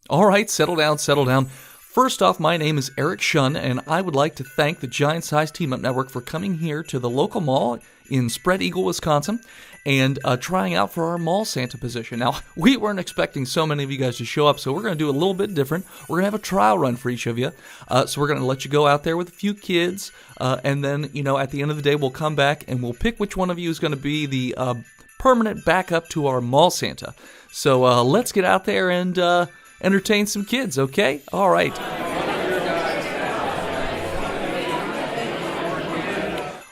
All right, settle down, settle down. First off, my name is Eric Shun, and I would like to thank the Giant Size Team Up Network for coming here to the local mall in Spread Eagle, Wisconsin, and trying out for our mall Santa position. Now, we weren't expecting so many of you guys to show up, so we're going to do a little bit different. We're going to have a trial run for each of you. So we're going to let you go out there with a few kids, and then, at the end of the day, we'll come back and we'll pick which one of you is going to be the permanent backup to our mall Santa. So let's get out there and entertain some kids, okay? All right.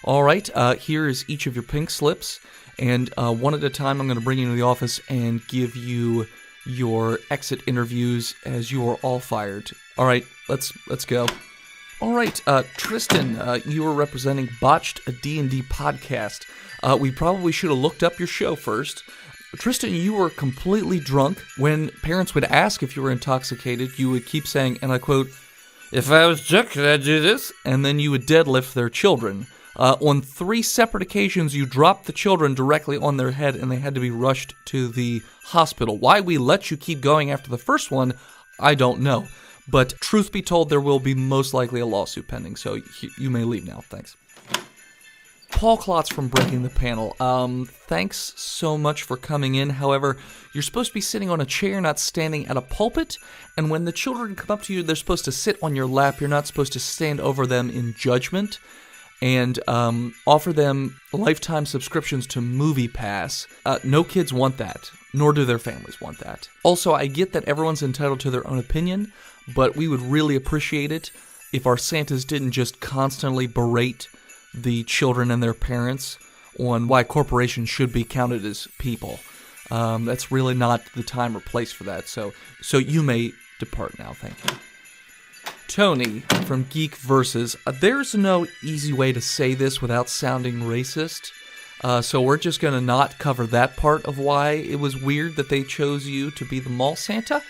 All right, here is each of your pink slips, and one at a time I'm going to bring you into the office and give you your exit interviews as you are all fired. All right, let's go. All right, Tristan, you were representing Botched, a D&D podcast. We probably should have looked up your show first. Tristan, you were completely drunk. When parents would ask if you were intoxicated, you would keep saying, and I quote, "If I was drunk, could I do this?" And then you would deadlift their children. On 3 separate occasions, you dropped the children directly on their head, and they had to be rushed to the hospital. Why we let you keep going after the first one, I don't know. But truth be told, there will be most likely a lawsuit pending, so you may leave now. Thanks. Paul Klotz from Breaking the Panel. Thanks so much for coming in. However, you're supposed to be sitting on a chair, not standing at a pulpit. And when the children come up to you, they're supposed to sit on your lap. You're not supposed to stand over them in judgment. And offer them lifetime subscriptions to MoviePass. No kids want that, nor do their families want that. Also, I get that everyone's entitled to their own opinion, but we would really appreciate it if our Santas didn't just constantly berate the children and their parents on why corporations should be counted as people. That's really not the time or place for that, so you may depart now, thank you. Tony from Geek Versus. There's no easy way to say this without sounding racist, so we're just going to not cover that part of why it was weird that they chose you to be the mall Santa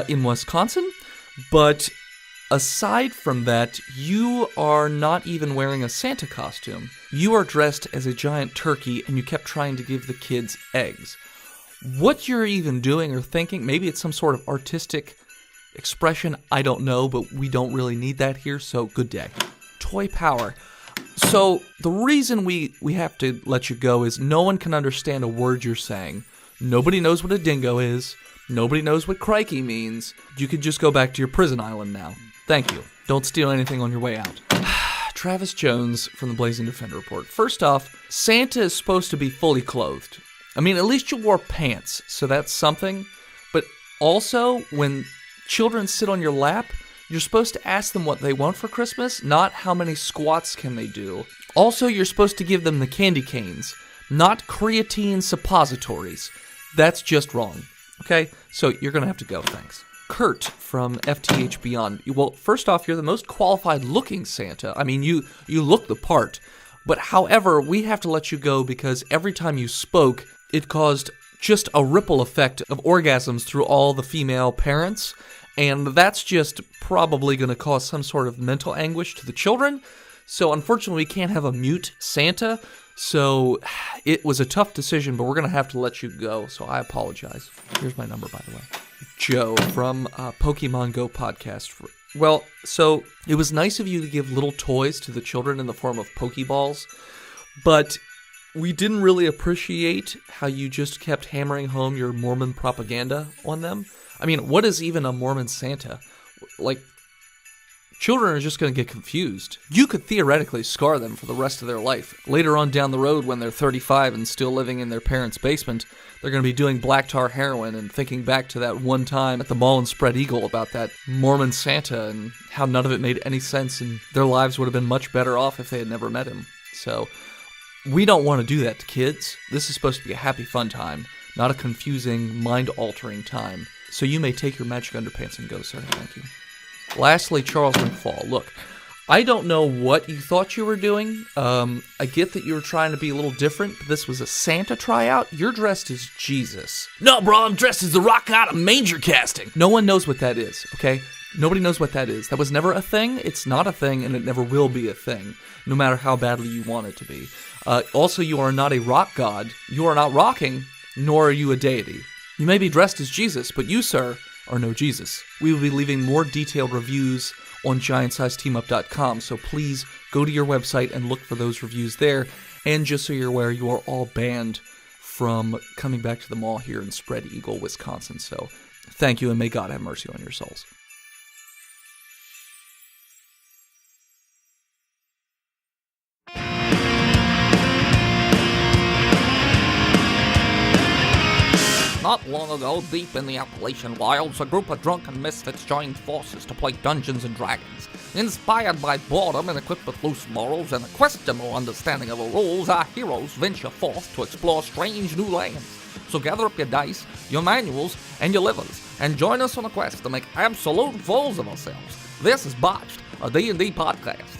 in Wisconsin. But aside from that, you are not even wearing a Santa costume. You are dressed as a giant turkey, and you kept trying to give the kids eggs. What you're even doing or thinking, maybe it's some sort of artistic expression, I don't know, but we don't really need that here, so good day. Toy Power. So the reason we have to let you go is no one can understand a word you're saying. Nobody knows what a dingo is. Nobody knows what crikey means. You could just go back to your prison island now. Thank you. Don't steal anything on your way out. Travis Jones from the Blazing Defender Report. First off, Santa is supposed to be fully clothed. I mean, at least you wore pants, so that's something. But also, when children sit on your lap, you're supposed to ask them what they want for Christmas, not how many squats can they do. Also, you're supposed to give them the candy canes, not creatine suppositories. That's just wrong. Okay? So you're going to have to go, thanks. Kurt from FTH Beyond. Well, first off, you're the most qualified looking Santa. I mean, you look the part. But however, we have to let you go because every time you spoke, it caused just a ripple effect of orgasms through all the female parents, and that's just probably going to cause some sort of mental anguish to the children. So unfortunately, we can't have a mute Santa, so it was a tough decision, but we're going to have to let you go, so I apologize. Here's my number, by the way. Joe from Pokemon Go podcast. Well, so it was nice of you to give little toys to the children in the form of Pokeballs, but we didn't really appreciate how you just kept hammering home your Mormon propaganda on them. I mean, what is even a Mormon Santa? Like, children are just going to get confused. You could theoretically scar them for the rest of their life. Later on down the road, when they're 35 and still living in their parents' basement, they're going to be doing black tar heroin and thinking back to that one time at the mall in Spread Eagle about that Mormon Santa and how none of it made any sense, and their lives would have been much better off if they had never met him. So we don't want to do that to kids. This is supposed to be a happy, fun time, not a confusing, mind-altering time. So you may take your magic underpants and go, sir. Thank you. Lastly, Charles McFall. Look, I don't know what you thought you were doing. I get that you were trying to be a little different, but this was a Santa tryout. You're dressed as Jesus. No, bro, I'm dressed as the rock god of manger casting. No one knows what that is, okay? Nobody knows what that is. That was never a thing. It's not a thing, and it never will be a thing, no matter how badly you want it to be. Also, you are not a rock god. You are not rocking, nor are you a deity. You may be dressed as Jesus, but you, sir, are no Jesus. We will be leaving more detailed reviews on giantsizeteamup.com, so please go to your website and look for those reviews there. And just so you're aware, you are all banned from coming back to the mall here in Spread Eagle, Wisconsin. So thank you, and may God have mercy on your souls. Not long ago, deep in the Appalachian wilds, a group of drunken misfits joined forces to play Dungeons & Dragons. Inspired by boredom and equipped with loose morals and a questionable understanding of the rules, our heroes venture forth to explore strange new lands. So gather up your dice, your manuals, and your livers, and join us on a quest to make absolute fools of ourselves. This is Botched, a D&D podcast.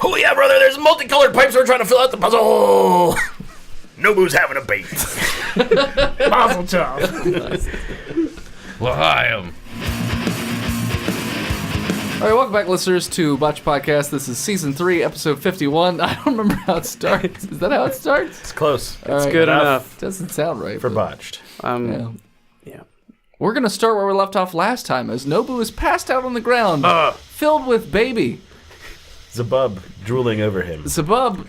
Oh yeah, brother, there's multicolored pipes we're trying to fill out the puzzle. Nobu's having a baby. Mazel tov. L'chaim. All right, welcome back, listeners, to Botched Podcast. This is Season 3, Episode 51. I don't remember how it starts. Is that how it starts? It's close. All It's right. good enough Doesn't sound right. for but- Botched. Yeah. Yeah. We're going to start where we left off last time, as Nobu is passed out on the ground, filled with baby. Zabub drooling over him. Zabub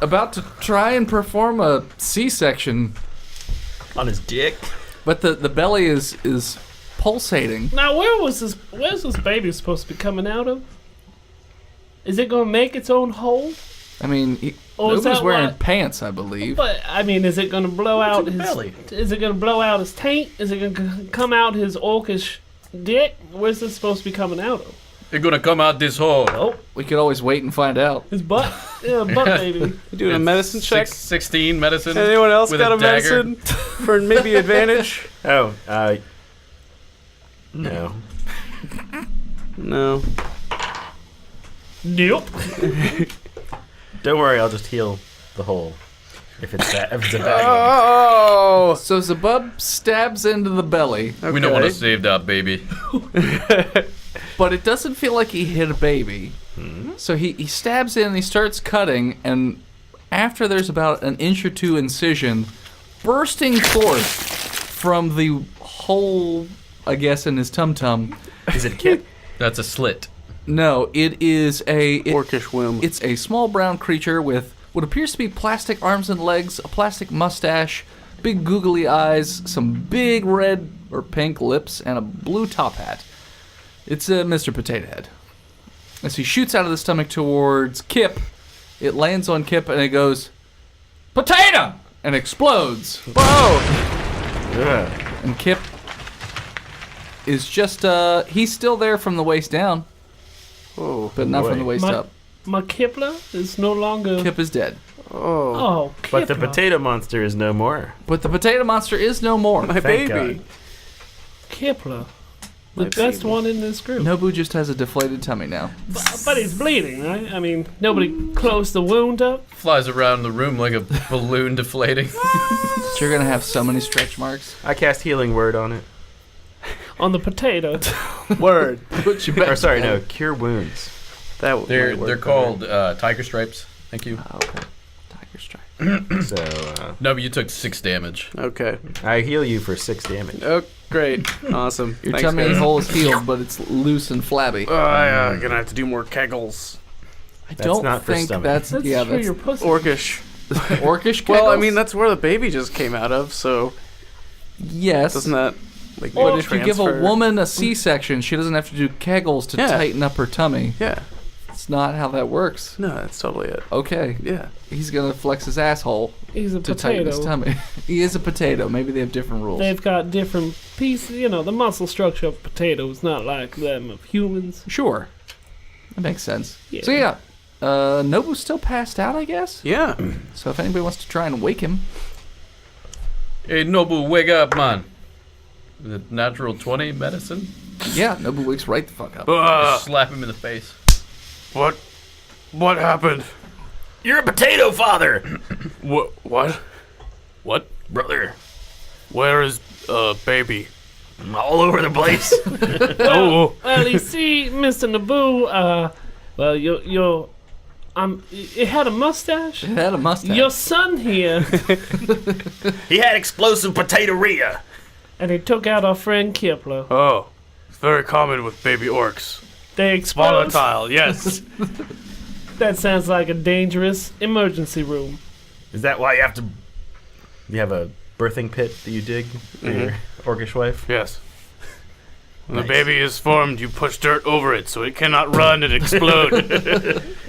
about to try and perform a C-section, On his dick. but the belly is pulsating. Now, where's this baby supposed to be coming out of? Is it gonna make its own hole? I mean, Is Nobu's that wearing what- pants, I believe. But I mean, is it gonna blow out in his the belly? Is it gonna blow out his taint? Is it gonna come out his orcish dick? Where's this supposed to be coming out of? They're gonna come out this hole. Oh, We could always wait and find out. his butt. Yeah, butt baby. You doing a medicine check? 16 medicine. Anyone else with got a dagger. medicine for maybe advantage? Oh, no. No. Nope. Don't worry, I'll just heal the hole. If it's a bad one. Oh. So Zabub stabs into the belly, We don't want to save that baby. but it doesn't feel like he hit a baby. So he stabs in and he starts cutting, and after there's about an inch or two incision, bursting forth from the hole, I guess, in his tum-tum. Is it a kid? That's a slit. No, it is Orcish womb. It's a small brown creature with what appears to be plastic arms and legs, a plastic mustache, big googly eyes, some big red or pink lips, and a blue top hat. It's Mr. Potato Head. As he shoots out of the stomach towards Kip, it lands on Kip and it goes, "Potato!" and explodes. Whoa! Ugh. And Kip is just, he's still there from the waist down, Oh. but not from boy. the waist My- up. My Kipler is no longer. Kip is dead. Oh. Oh, Kipler. But the potato monster is no more. But the potato monster is no more. My Thank baby. Kipler. The My best baby. one in this group. Nobu just has a deflated tummy now. But he's bleeding, right? I mean, nobody closed the wound up. Flies around the room like a balloon deflating. So you're gonna have so many stretch marks. I cast healing word on it. On the potato. Word. Put you back. Or sorry, no, cure wounds. That They're might work they're better. called tiger stripes. Thank you. Oh, okay. Tiger strike. So, No, but you took 6 damage. Okay. I heal you for 6 damage. Oh, great. Awesome. Your Thanks, tummy guys. hole is healed, but it's loose and flabby. I'm gonna have to do more kegels. I That's don't not for think stomach. that's That's yeah. for That's your pussy. Orcish. orcish. Well, I kegels? mean, that's where the baby just came out of, so yes. doesn't that, like, But maybe if you give a transfer? woman a C-section, she doesn't have to do kegels to Yeah. tighten up her tummy. Yeah. It's not how that works. No, that's totally it. Okay. Yeah. He's gonna flex his asshole He's a to tighten his potato. tummy. He is a potato. Maybe they have different rules. They've got different pieces. You know, the muscle structure of potatoes not like them of humans. Sure. That makes sense. Yeah. So yeah, Nobu's still passed out, I guess. Yeah. So if anybody wants to try and wake him, Hey, Nobu, wake up, man. The natural 20 medicine? yeah, Nobu wakes right the fuck up. Just slap him in the face. What happened? You're a potato father! What? What? Brother. Where is, baby? All over the place. Oh, Well, you see, Mr. Naboo, well, it had a mustache. It had a mustache. Your son here, He had explosive potatoria. and he took out our friend Kipler. oh. It's very common with baby orcs. They explode. Volatile, yes. That sounds like a dangerous emergency room. Is that why you have to... You have a birthing pit that you dig for your orcish wife? Yes. When the Nice. baby is formed, you push dirt over it so it cannot run and explode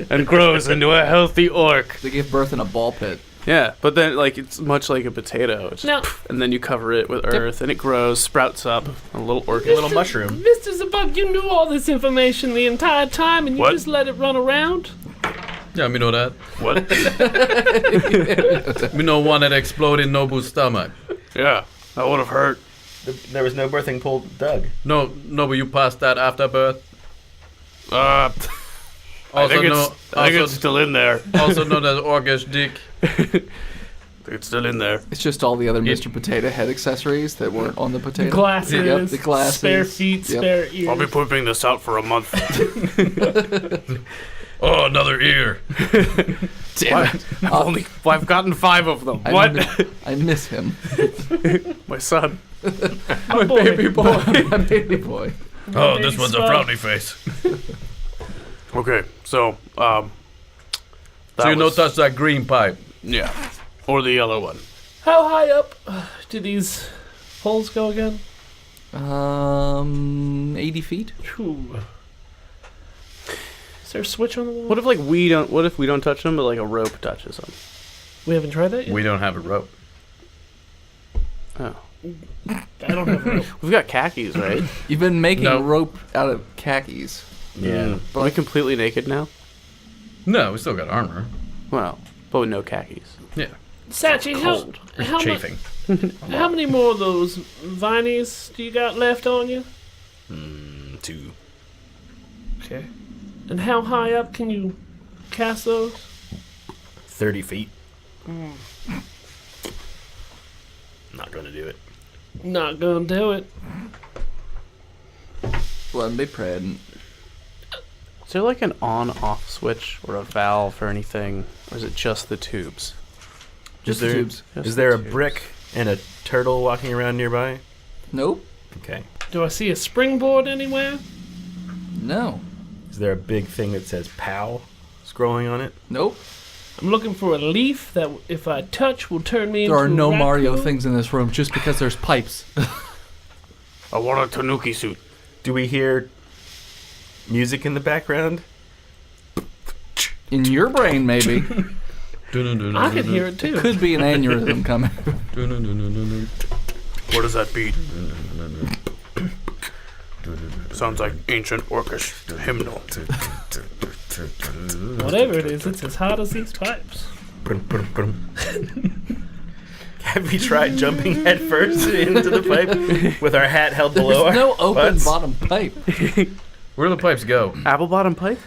and grows into a healthy orc. They give birth in a ball pit. Yeah, but then like it's much like a potato. It's Now- and then you cover it with earth and it grows, sprouts up, a little orc. A little mushroom. Mr. Zabug, you knew all this information the entire time, and you What? just let it run around? Yeah, me know that. What? Me know one that explode in Nobu's stomach. Yeah, that would have hurt. There was no birthing pool dug. No, Nobu, you passed that after birth. I Also think know, it's still in there. also known as orcish dick. It's still in there. It's just all the other Mr. Potato Head accessories that weren't on the potato. Glasses, Yep, the glasses. spare feet, Yep. spare ears. I'll be pooping this out for a month. Oh, another ear. Damn it. I've gotten 5 of them. I What? I miss him. My son. My baby boy. My baby boy. Oh, Baby this one's a spud. frowny face. Okay, so So you no touch that green pipe. Yeah, or the yellow one. How high up do these holes go again? 80 feet. Phew. Is there a switch on the wall? What if like we don't? What if we don't touch them, but like a rope touches them? We haven't tried that yet? We don't have a rope. Oh, I don't have a rope. we've got khakis, right? You've been making No. rope out of khakis. Yeah. Are we completely naked now? No, we still got armor. Well, but with no khakis. Yeah. Sachi, how Chafing. how many more of those vinies do you got left on you? 2. Okay. And how high up can you cast those? 30 feet. Not gonna do it. Not gonna do it. Well, be present. Is there like an on-off switch or a valve or anything, or is it just the tubes? Just is the there, tubes. Just Is there the a tubes. brick and a turtle walking around nearby? Nope. Okay. Do I see a springboard anywhere? No. Is there a big thing that says POW scrolling on it? Nope. I'm looking for a leaf that, if I touch, will turn me There into are a no Mario raccoon. things in this room just because there's pipes. I want a Tanuki suit. Do we hear music in the background? In your brain, maybe. I can hear it too. Could be an aneurysm coming. What does that beat? Sounds like ancient orcish hymnal. Whatever it is, it's as hot as these pipes. Brum, brum, brum. Have we tried jumping head first into the pipe with our hat held below There's our no open butts? bottom pipe. Where do the pipes go? Apple bottom pipe?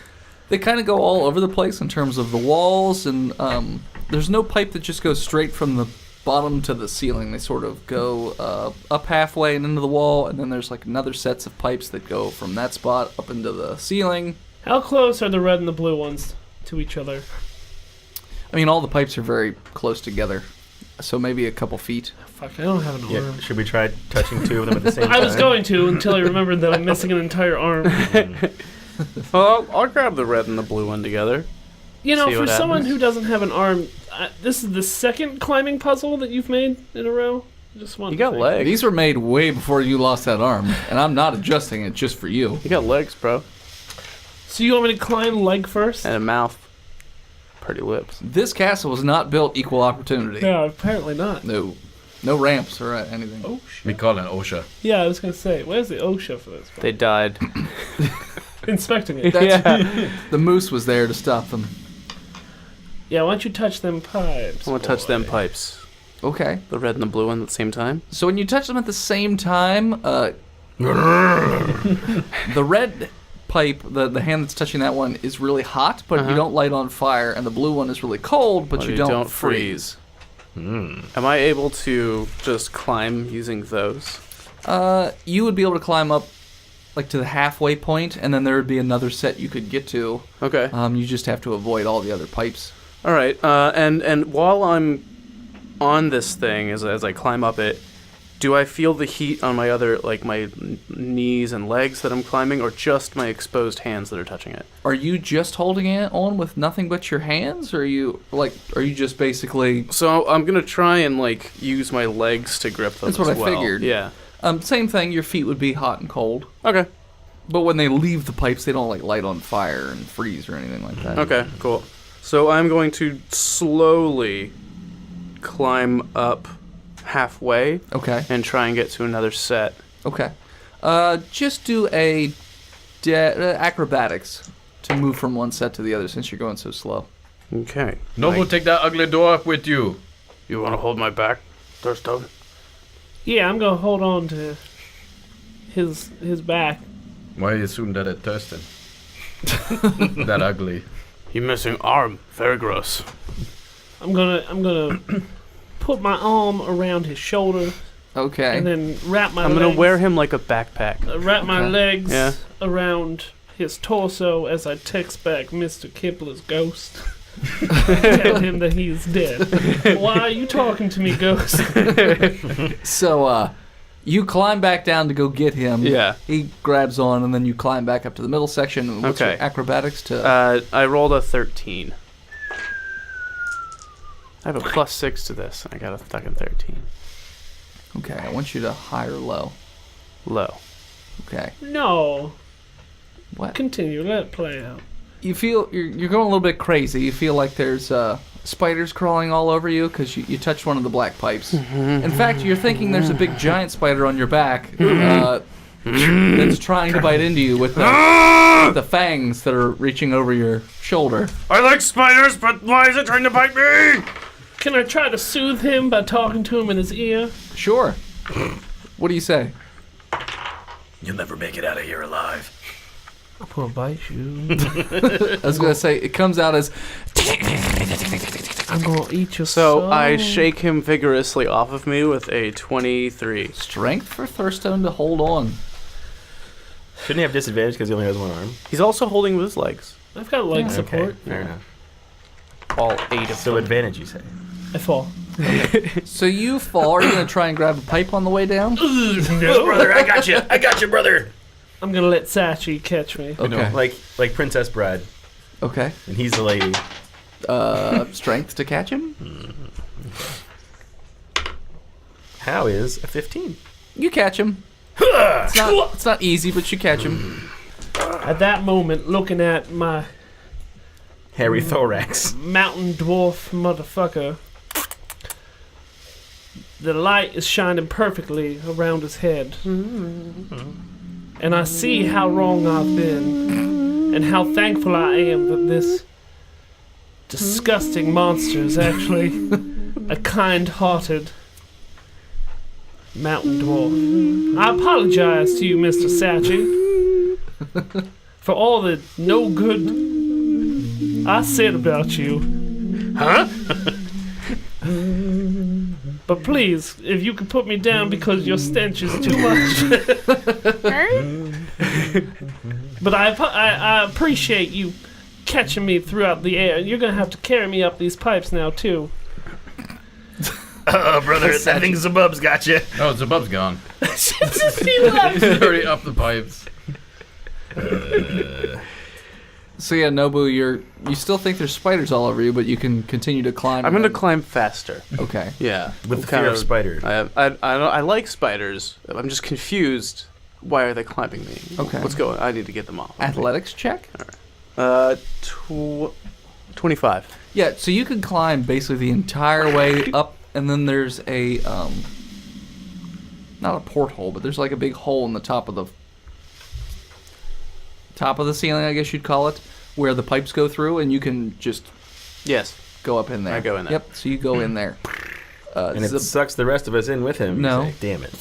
They kind of go all over the place in terms of the walls, and there's no pipe that just goes straight from the bottom to the ceiling. They sort of go up halfway and into the wall, and then there's like another sets of pipes that go from that spot up into the ceiling. How close are the red and the blue ones to each other? I mean, all the pipes are very close together, so maybe a couple feet. Fuck, I don't have an arm. Yeah, should we try touching 2 of them at the same time? I was going to until I remembered that I'm missing an entire arm. Well, I'll grab the red and the blue one together. You know, See for what someone happens. who doesn't have an arm, this is the second climbing puzzle that you've made in a row. Just one. You got legs. These were made way before you lost that arm, and I'm not adjusting it just for you. You got legs, bro. So you want me to climb leg first? And a mouth. Pretty lips. This castle was not built equal opportunity. No, apparently not. No ramps or anything. Oh shit. We call it OSHA. Yeah, I was gonna say, where's the OSHA for this? They died. Inspecting it. That's, The moose was there to stop them. Yeah, why don't you touch them pipes? I want to touch them pipes. Okay. The red and the blue one at the same time. So when you touch them at the same time, the red pipe, the hand that's touching that one, is really hot, but you don't light on fire, and the blue one is really cold, but you don't freeze. Am I able to just climb using those? You would be able to climb up like to the halfway point, and then there would be another set you could get to. Okay. You just have to avoid all the other pipes. All right. And while I'm on this thing, as I climb up it, do I feel the heat on my other, like my knees and legs that I'm climbing, or just my exposed hands that are touching it? Are you just holding it on with nothing but your hands, or are you just basically? So I'm gonna try and like use my legs to grip them. That's what as I well. figured. Yeah. Same thing. Your feet would be hot and cold. Okay. But when they leave the pipes, they don't like light on fire and freeze or anything like that. Okay. Cool. So I'm going to slowly climb up halfway. Okay. And try and get to another set. Okay. Just do a acrobatics to move from one set to the other since you're going so slow. Okay. Noble, take that ugly dwarf with you. You want to hold my back, Thurstone? Yeah, I'm gonna hold on to his back. Why you assume that it's Thurston? That ugly. You missing arm. Very gross. I'm gonna put my arm around his shoulder Okay. and then wrap my I'm legs. gonna wear him like a backpack. Wrap my Okay. legs Yeah. around his torso as I text back Mr. Kipler's ghost. Tell him that he's dead. Why are you talking to me, ghost? So, you climb back down to go get him. Yeah. He grabs on, and then you climb back up to the middle section. What's Okay. your acrobatics to? I rolled a 13. I have a +6 to this. I got a fucking 13. Okay, I want you to high or low. Low. Okay. No. What? Continue. Let it play out. You feel you're going a little bit crazy. You feel like there's spiders crawling all over you because you touched one of the black pipes. In fact, you're thinking there's a big giant spider on your back that's trying to bite into you with the fangs that are reaching over your shoulder. I like spiders, but why is it trying to bite me? Can I try to soothe him by talking to him in his ear? Sure. What do you say? You'll never make it out of here alive. I'll bite you. I was going to say, it comes out as... I'm gonna eat your So soul. I shake him vigorously off of me with a 23. Strength for Thurstone to hold on. Shouldn't he have disadvantage because he only has one arm? He's also holding with his legs. I've got leg Yeah. support. Okay, fair enough. All 8 of So them. advantage, you say? I fall. So you fall. Are you going to try and grab a pipe on the way down? No, brother, I got you. I got you, brother. I'm gonna let Sachi catch me. Okay. Like Princess Bride, Okay. and he's the lady. Strength to catch him? How is a 15? You catch him. It's not easy, but you catch him. At that moment, looking at my Hairy thorax. mountain dwarf motherfucker, the light is shining perfectly around his head. And I see how wrong I've been, and how thankful I am that this disgusting monster is actually a kind-hearted mountain dwarf. I apologize to you, Mr. Sachi, for all the no good I said about you. Huh? But please, if you could put me down because your stench is too much. But I appreciate you catching me throughout the air. You're going to have to carry me up these pipes now, too. Oh, brother, that thing's above got you. Oh, Zabub's gone. He left. He's already up the pipes. So yeah, Nobu, you still think there's spiders all over you, but you can continue to climb. I'm going to climb faster. Okay. Yeah. With the Kind fear of spider. I like spiders. I'm just confused. Why are they climbing me? Okay. What's going on? I need to get them off. Athletics check? 25. Yeah, so you can climb basically the entire way up, and then there's a, not a porthole, but there's like a big hole in the top of the ceiling, I guess you'd call it, where the pipes go through, and you can just Yes. go up in there. I go in there. Yep, so you go in there. And it sucks the rest of us in with him. you No. say. Damn it.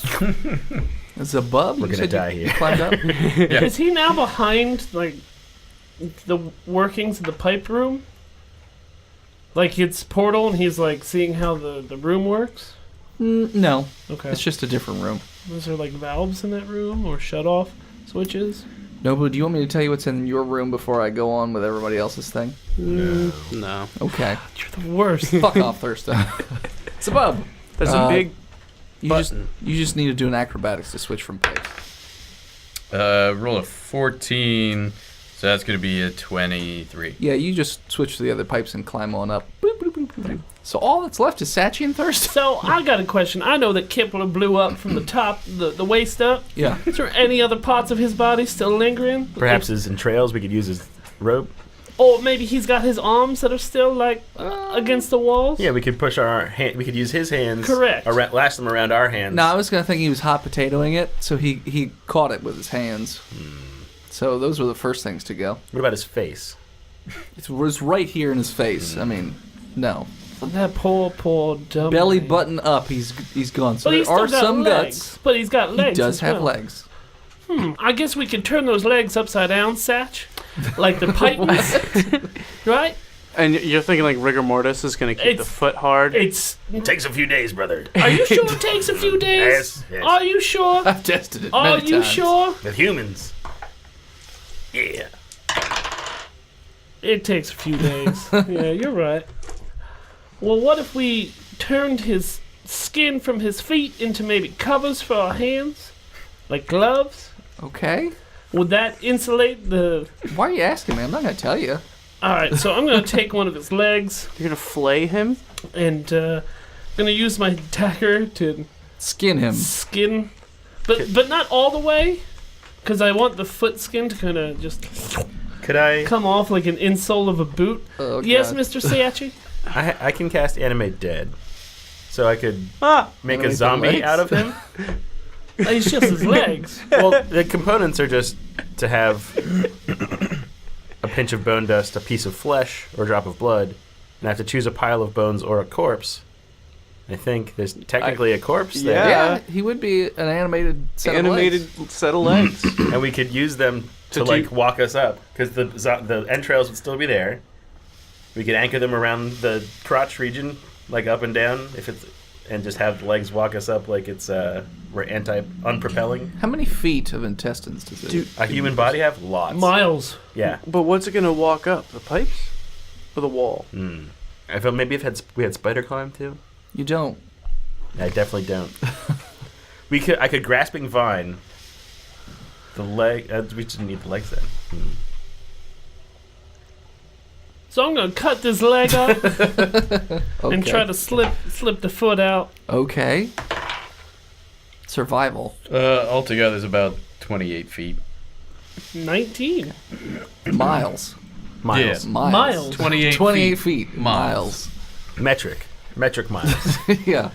Zabub, We're you gonna said die you here. climbed up? Yeah. Is he now behind, like, the workings of the pipe room? Like, it's portal and he's, like, seeing how the room works? No, Okay. it's just a different room. Is there like valves in that room or shut-off switches? Nobu, do you want me to tell you what's in your room before I go on with everybody else's thing? No. Okay. You're the worst. Fuck off, Thurston. It's above. There's a big You button. just need to do an acrobatics to switch from pipes. Roll a 14, so that's going to be a 23. Yeah, you just switch to the other pipes and climb on up. Boop, boop, boop, boop, boop. So all that's left is Sachi and Thurston. So I got a question. I know that Kipler blew up from the top, the waist up. Yeah. Is there any other parts of his body still lingering? Perhaps his entrails. We could use his rope. Or maybe he's got his arms that are still like against the walls. Yeah, we could push our hand. We could use his hands. Correct. Lash them around our hands. No, I was gonna think he was hot potatoing it, so he caught it with his hands. So those were the first things to go. What about his face? It was right here in his face. I mean, no. That poor dumb Belly man. button up, he's gone. So But he's there are still got some legs. guts. But he's got legs. He does as have well. legs. I guess we could turn those legs upside down, Satch, like the pipe, right? And you're thinking like rigor mortis is going to keep the It's- foot hard? It's. Takes a few days, brother. Are you sure it takes a few days? Yes, yes. Are you sure? I've tested it. Are many you times. sure? With humans. Yeah. It takes a few days. Yeah, you're right. Well, what if we turned his skin from his feet into maybe covers for our hands? Like gloves? Okay. Would that insulate the... Why are you asking me? I'm not gonna tell you. Alright, so I'm going to take one of his legs You're going to flay him? and I'm going to use my dagger to Skin him. skin... But not all the way, because I want the foot skin to kind of just Could I? come off like an insole of a boot. Oh, Yes, God. Mr. Siachi? I can cast animate dead, so I could make Animate a the zombie legs? out of him. It's just his legs. Well, the components are just to have a pinch of bone dust, a piece of flesh, or a drop of blood, and I have to choose a pile of bones or a corpse. I think there's technically a corpse there, Yeah, he would be an animated set Animated of legs. set of legs. and we could use them to To do- like walk us up because the entrails would still be there. We could anchor them around the crotch region, like up and down, and just have the legs walk us up like it's we're unpropelling. How many feet of intestines does it? A human body have lots. Miles. Yeah. But what's it going to walk up? The pipes? Or the wall? I felt maybe we had spider climb too. You don't. I definitely don't. I could grasping vine. The leg. We just need the legs then. So I'm gonna cut this leg up Okay. and try to slip the foot out. Okay. Survival. Altogether is about 28 feet. 19. Miles. Miles. Yeah. Miles. 28 feet. Miles. Metric miles. Yeah.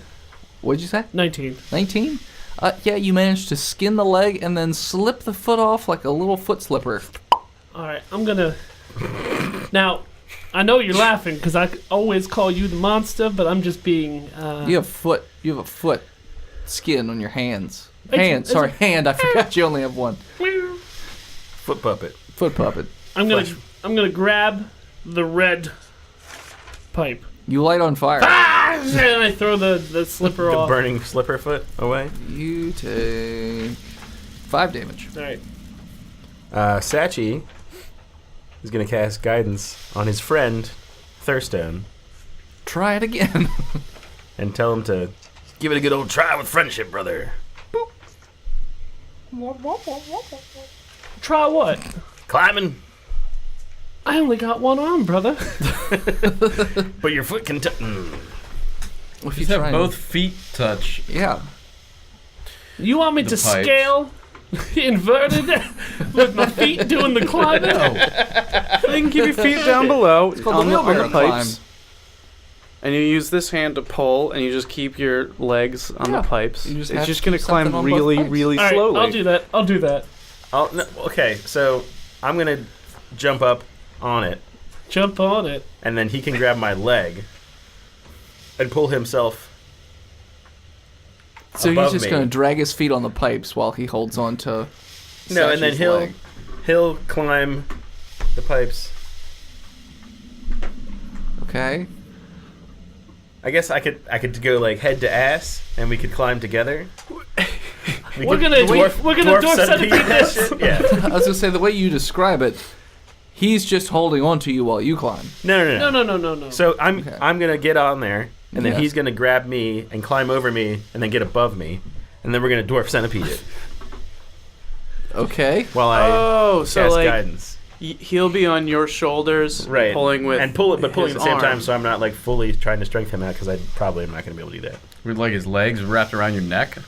What'd you say? 19. 19? Yeah, you managed to skin the leg and then slip the foot off like a little foot slipper. All right, I'm gonna. Now, I know you're laughing because I always call you the monster, but I'm just being. You have a foot skin on your hands. It's- Hand. I forgot you only have one. Foot puppet. Foot puppet. I'm Flesh. gonna grab the red pipe. You light on fire. And I throw the slipper The off. burning slipper foot away. You take 5 damage. All right. Sachi is going to cast guidance on his friend, Thurstone, Try it again. and tell him to give it a good old try with friendship, brother. Try what? Climbing, I only got one arm, brother. but your foot can. If you Just have try both feet touch. Yeah. You want me The to pipes. scale inverted with my feet doing the climbing? So you can keep your feet down below called on the the wheelbarrow pipes. climb. And you use this hand to pull, and you just keep your legs on Yeah. the pipes. You just It's have just to going do to climb something on both really, pipes. really All right, slowly. I'll do that. Okay, so I'm going to jump up on it, Jump on it. and then he can grab my leg and pull himself. So he's above just me. going to drag his feet on the pipes while he holds on to. No, and then Sachi's he'll leg. he'll climb the pipes. Okay. I guess I could go like head to ass, and we could climb together. We're gonna dwarf centipede that this. shit? Yeah. I was gonna say the way you describe it, he's just holding on to you while you climb. No. So I'm Okay. gonna get on there, and then Yes. he's gonna grab me and climb over me, and then get above me, and then we're gonna dwarf centipede it Okay. while I Oh, so cast like guidance. he'll be on your shoulders, Right. pulling with and pulling at his the same time, arm. so I'm not like fully trying to strengthen him out because I probably am not gonna be able to do that. With like his legs wrapped around your neck.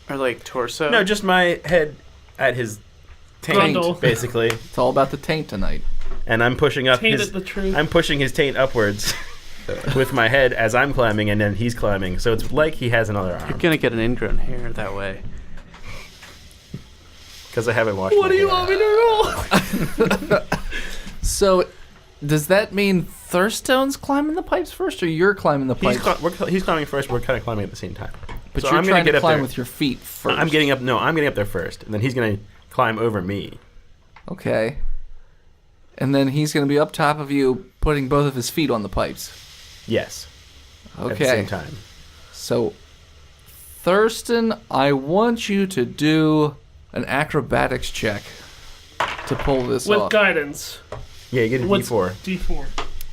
Or like torso. No, just my head at his taint, Grundle. basically, It's all about the taint tonight. and I'm pushing up Taint his. it the truth. I'm pushing his taint upwards with my head as I'm climbing, and then he's climbing. So it's like he has another You're arm gonna get an ingrown hair that way. because I haven't washed. What my do you hair want me out. to roll? So, does that mean Thurstone's climbing the pipes first, or you're climbing the pipes? He's climbing first. We're kind of climbing at the same time. But So you're I'm gonna trying get to up climb there. with your feet first. I'm getting up. No, I'm getting up there first, and then he's gonna climb over me. Okay. And then he's going to be up top of you, putting both of his feet on the pipes. Yes. Okay. At the same time. So, Thurston, I want you to do an acrobatics check to pull this With off. guidance. Yeah, you get a What's D4. D4.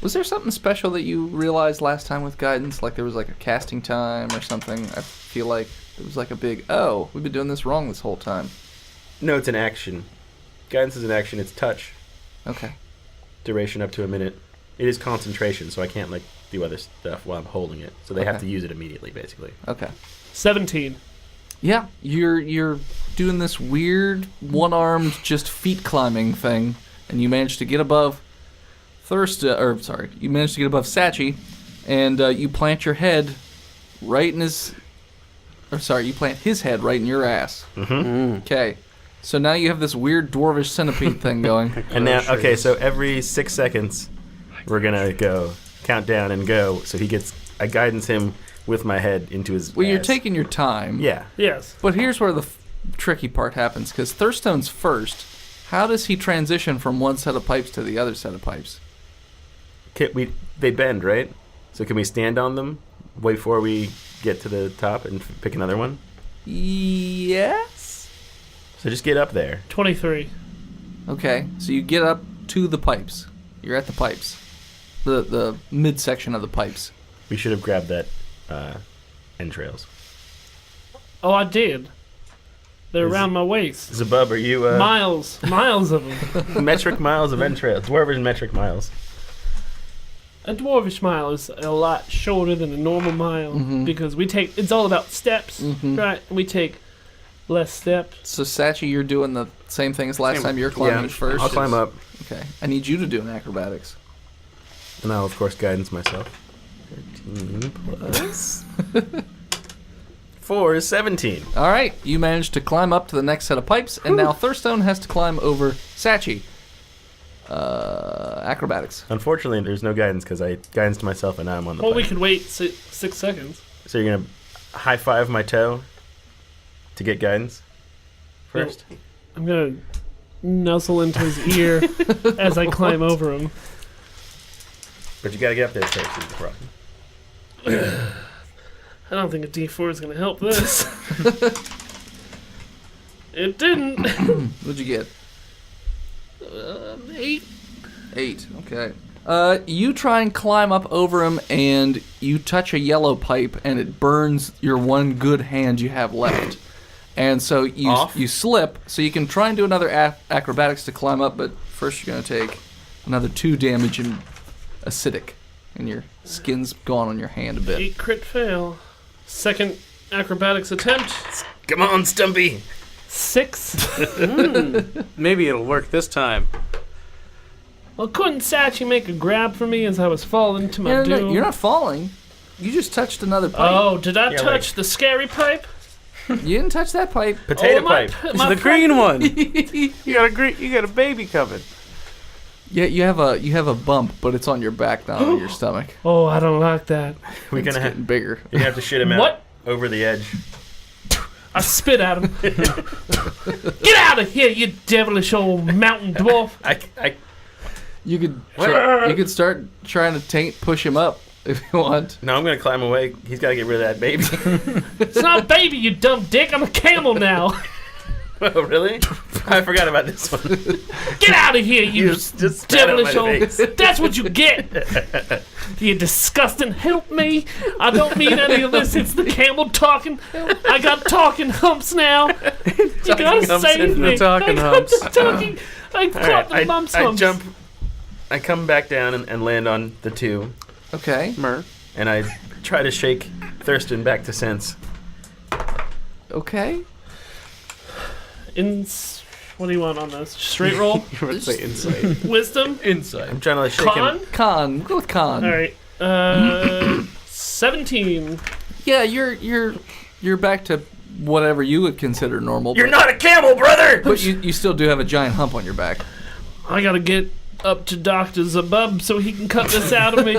Was there something special that you realized last time with guidance? Like there was like a casting time or something? I feel like it was like a big, oh, we've been doing this wrong this whole time. No, it's an action. Guidance is an action. It's touch. Okay. Duration up to a minute. It is concentration, so I can't like do other stuff while I'm holding it. So they have Okay. to use it immediately, basically. Okay. 17. Yeah, you're doing this weird one-armed just feet climbing thing, and you managed to get above you managed to get above Sachi, and you plant your head right in his, you plant his head right in your ass. Mm-hmm. Okay, so now you have this weird dwarvish centipede thing going. And now, okay, so every 6 seconds, we're gonna go count down and go. So I guidance him with my head into his. Well, you're ass. taking your time. Yeah. Yes. But here's where the tricky part happens, because Thurstone's first. How does he transition from one set of pipes to the other set of pipes? They bend, right? So can we stand on them before we get to the top and pick another one? Yes. So just get up there. 23. Okay, so you get up to the pipes. You're at the pipes. The midsection of the pipes. We should have grabbed that entrails. Oh, I did. They're Is- around my waist. Zabub, are you Miles of them. metric miles of entrails? Dwarven metric miles. A dwarvish mile is a lot shorter than a normal mile because it's all about steps, right? We take less steps. So Sachi, you're doing the same thing as last time. You're climbing first. I'll climb up, Okay, I need you to do an acrobatics. and I'll of course guidance myself. 13 plus 4 is 17. All right, you managed to climb up to the next set of pipes, and now Thurstone has to climb over Sachi. Acrobatics. Unfortunately, there's no guidance because I guidance myself, and now I'm on the. Well, we pipe. could wait 6 seconds. So you're gonna high five my toe to get guidance first. I'm gonna nuzzle into his ear as I climb over him. But you gotta get up there first. Is the problem. I don't think a D4 is gonna help this. It didn't. What'd you get? 8. 8. Okay. You try and climb up over him, and you touch a yellow pipe, and it burns your one good hand you have left. And so you slip, so you can try and do another acrobatics to climb up, but first you're going to take another 2 damage and acidic, and your skin's gone on your hand a bit. 8 crit fail. Second acrobatics attempt. Come on, Stumpy. 6. Maybe it'll work this time. Well, couldn't Sachi make a grab for me as I was falling to my doom? No, you're not falling. You just touched another pipe. Oh, did I Yeah, touch like- the scary pipe? You didn't touch that pipe. Potato my pipe. It's my the green one. You got a baby coming. Yeah, you have a bump, but it's on your back, not on your stomach. Oh, I don't like that. We're It's gonna getting bigger. you're gonna have to shit him out What? over the edge. I spit at him. Get out of here, you devilish old mountain dwarf. I You could start trying to push him up, if you want. No, I'm gonna climb away. He's got to get rid of that baby. It's not a baby, you dumb dick. I'm a camel now. Oh, really? I forgot about this one. Get out of here, you just spat on my devilish old. face. That's what you get. You disgusting. Help me. I don't mean any of this. It's the camel talking. I got talking humps now. You gotta humps save and me. the talking I got humps. the talking. I caught the humps. I jump. I come back down and land on the 2, Okay. Mer. and I try to shake Thurston back to sense. Okay. What do you want on this? Straight roll? You were say insight. Wisdom? Insight. I'm trying to shake Con? him. Con. Go with con. All right. 17. Yeah, you're back to whatever you would consider normal. You're not a camel, brother. But you still do have a giant hump on your back. I gotta get up to Dr. Zabub so he can cut this out of me.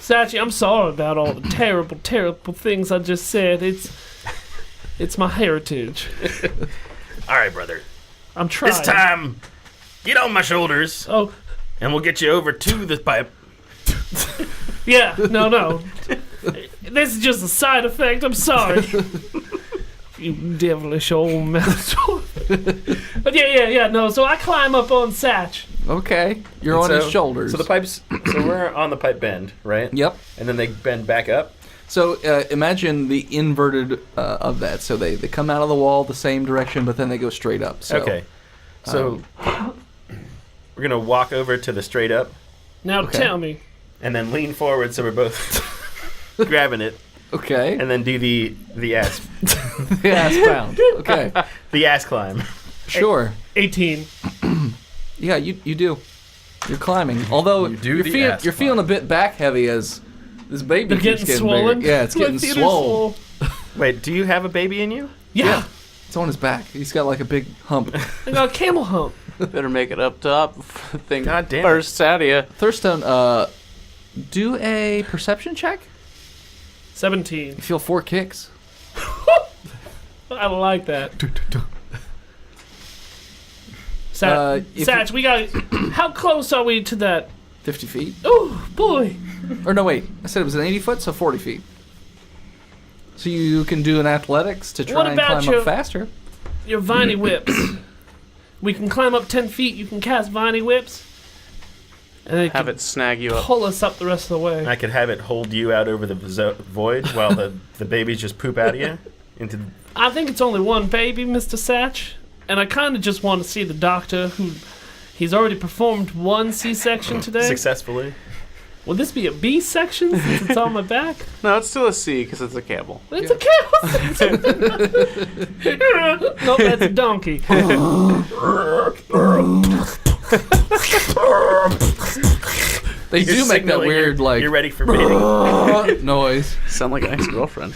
Sachi, I'm sorry about all the terrible, terrible things I just said. It's my heritage. All right, brother. I'm trying. This time, get on my shoulders, Oh, and we'll get you over to the pipe. yeah. No. This is just a side effect. I'm sorry. You devilish old mouse. But yeah. No, so I climb up on Satch. Okay. You're on his shoulders. So the pipes. So we're on the pipe bend, right? Yep. And then they bend back up. So imagine the inverted of that. So they come out of the wall the same direction, but then they go straight up. So, Okay. So we're gonna walk over to the straight up, Now Okay. tell me. and then lean forward so we're both grabbing it, Okay. and then do the ass The ass pound. Okay. the ass climb. Sure. 18. Yeah, you do. You're climbing. Although You do you're, the feel, ass you're feeling a bit back heavy as this baby They're keeps getting getting swollen. bigger. Yeah, it's My getting feet are swole. swole. Wait, do you have a baby in you? Yeah. It's on his back. He's got like a big hump. I got a camel hump. Better make it up top. Thing God damn it. bursts out of you. Thurstone, do a perception check. 17. You feel 4 kicks. I like that. If Satch, we got. How close are we to that? 50 feet. Oh boy. Or no, wait. I said it was an 80 foot, so 40 feet. So you can do an athletics to What try and about climb your- up faster. Your viney whips. We can climb up 10 feet. You can cast viney whips. And they Have can it snag you up. pull us up the rest of the way. I could have it hold you out over the void while the babies just poop out of you into. I think it's only one baby, Mr. Satch. And I kind of just want to see the doctor who. He's already performed one C-section today. Successfully. Will this be a B-section since it's on my back? No, it's still a C because it's a camel. It's a camel. No, that's a donkey. They do You're make that signaling weird, you're, like, you're ready for mating. noise. Sound like an ex-girlfriend.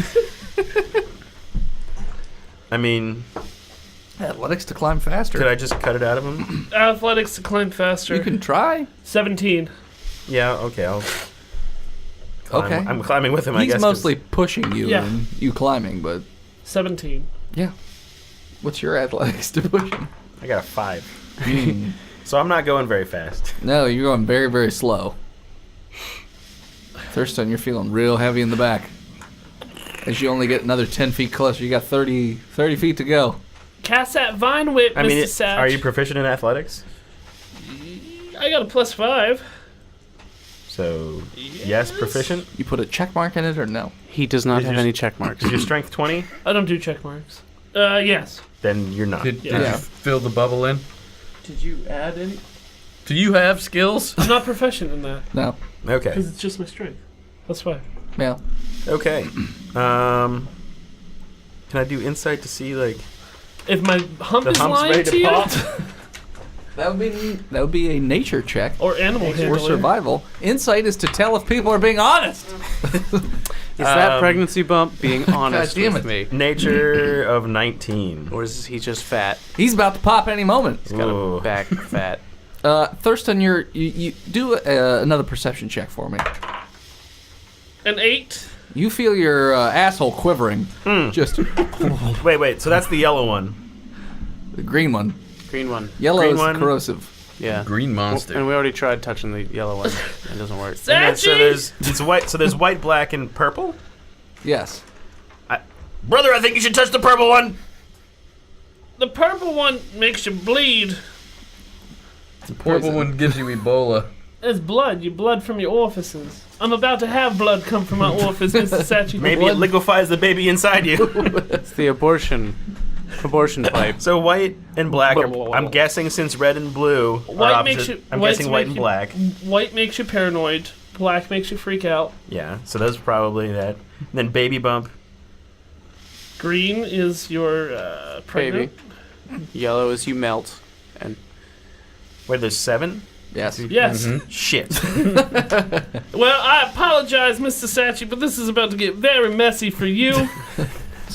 I mean, Athletics to climb faster. could I just cut it out of him? Athletics to climb faster. You can try. 17. Yeah. Okay. I'll. Climb. Okay. I'm climbing with him. I He's guess. 'cause mostly pushing you Yeah. and you climbing, but 17. yeah. What's your athletics to push him? I got a 5, so I'm not going very fast. No, you're going very, very slow. Thurston, you're feeling real heavy in the back. As you only get another 10 feet closer, you got 30 feet to go. Cast that vine whip, I mean, Mr. Satch. are you proficient in athletics? I got a +5. So yes, proficient. You put a check mark in it or no? He does not Is have your- any check marks. Is your strength 20? I don't do check marks. Yes. Then you're not. Did Yeah. you fill the bubble in? Did you add any? Do you have skills? I'm not proficient in that. No. Okay. Because it's just my strength. That's fine. Yeah. Okay. Can I do insight to see like If my hump the is hump's lying ready to to you, pop? That would be a nature check or animal or handler. survival. Insight is to tell if people are being honest. Is that pregnancy bump being honest damn with it. me? Nature of 19. Or is he just fat? He's about to pop any moment. He's got Ooh. a back fat. Thurston, you do another perception check for me. An 8. You feel your asshole quivering. Just Wait. So that's the yellow one. the green one. Green one. Yellow Green is one. corrosive. Yeah. Green monster. And we already tried touching the yellow one. It doesn't work. And then, so Sachi! there's white. So there's white, black, and purple. Yes. Brother, I think you should touch the purple one. The purple one makes you bleed. The purple one gives you Ebola. It's blood. You blood from your orifices. I'm about to have blood come from my orifice, Mr. Sachi. Maybe it liquefies the baby inside you. It's the abortion pipe. So white and black. I'm guessing since red and blue are White opposite. makes you. I'm whites guessing white make and you- black. White makes you paranoid. Black makes you freak out. Yeah. So those probably that. And then baby bump. Green is your pregnant. Baby. Yellow is you melt. And Wait, there's 7. Yes. Yes. Shit. Well, I apologize, Mr. Sachi, but this is about to get very messy for you.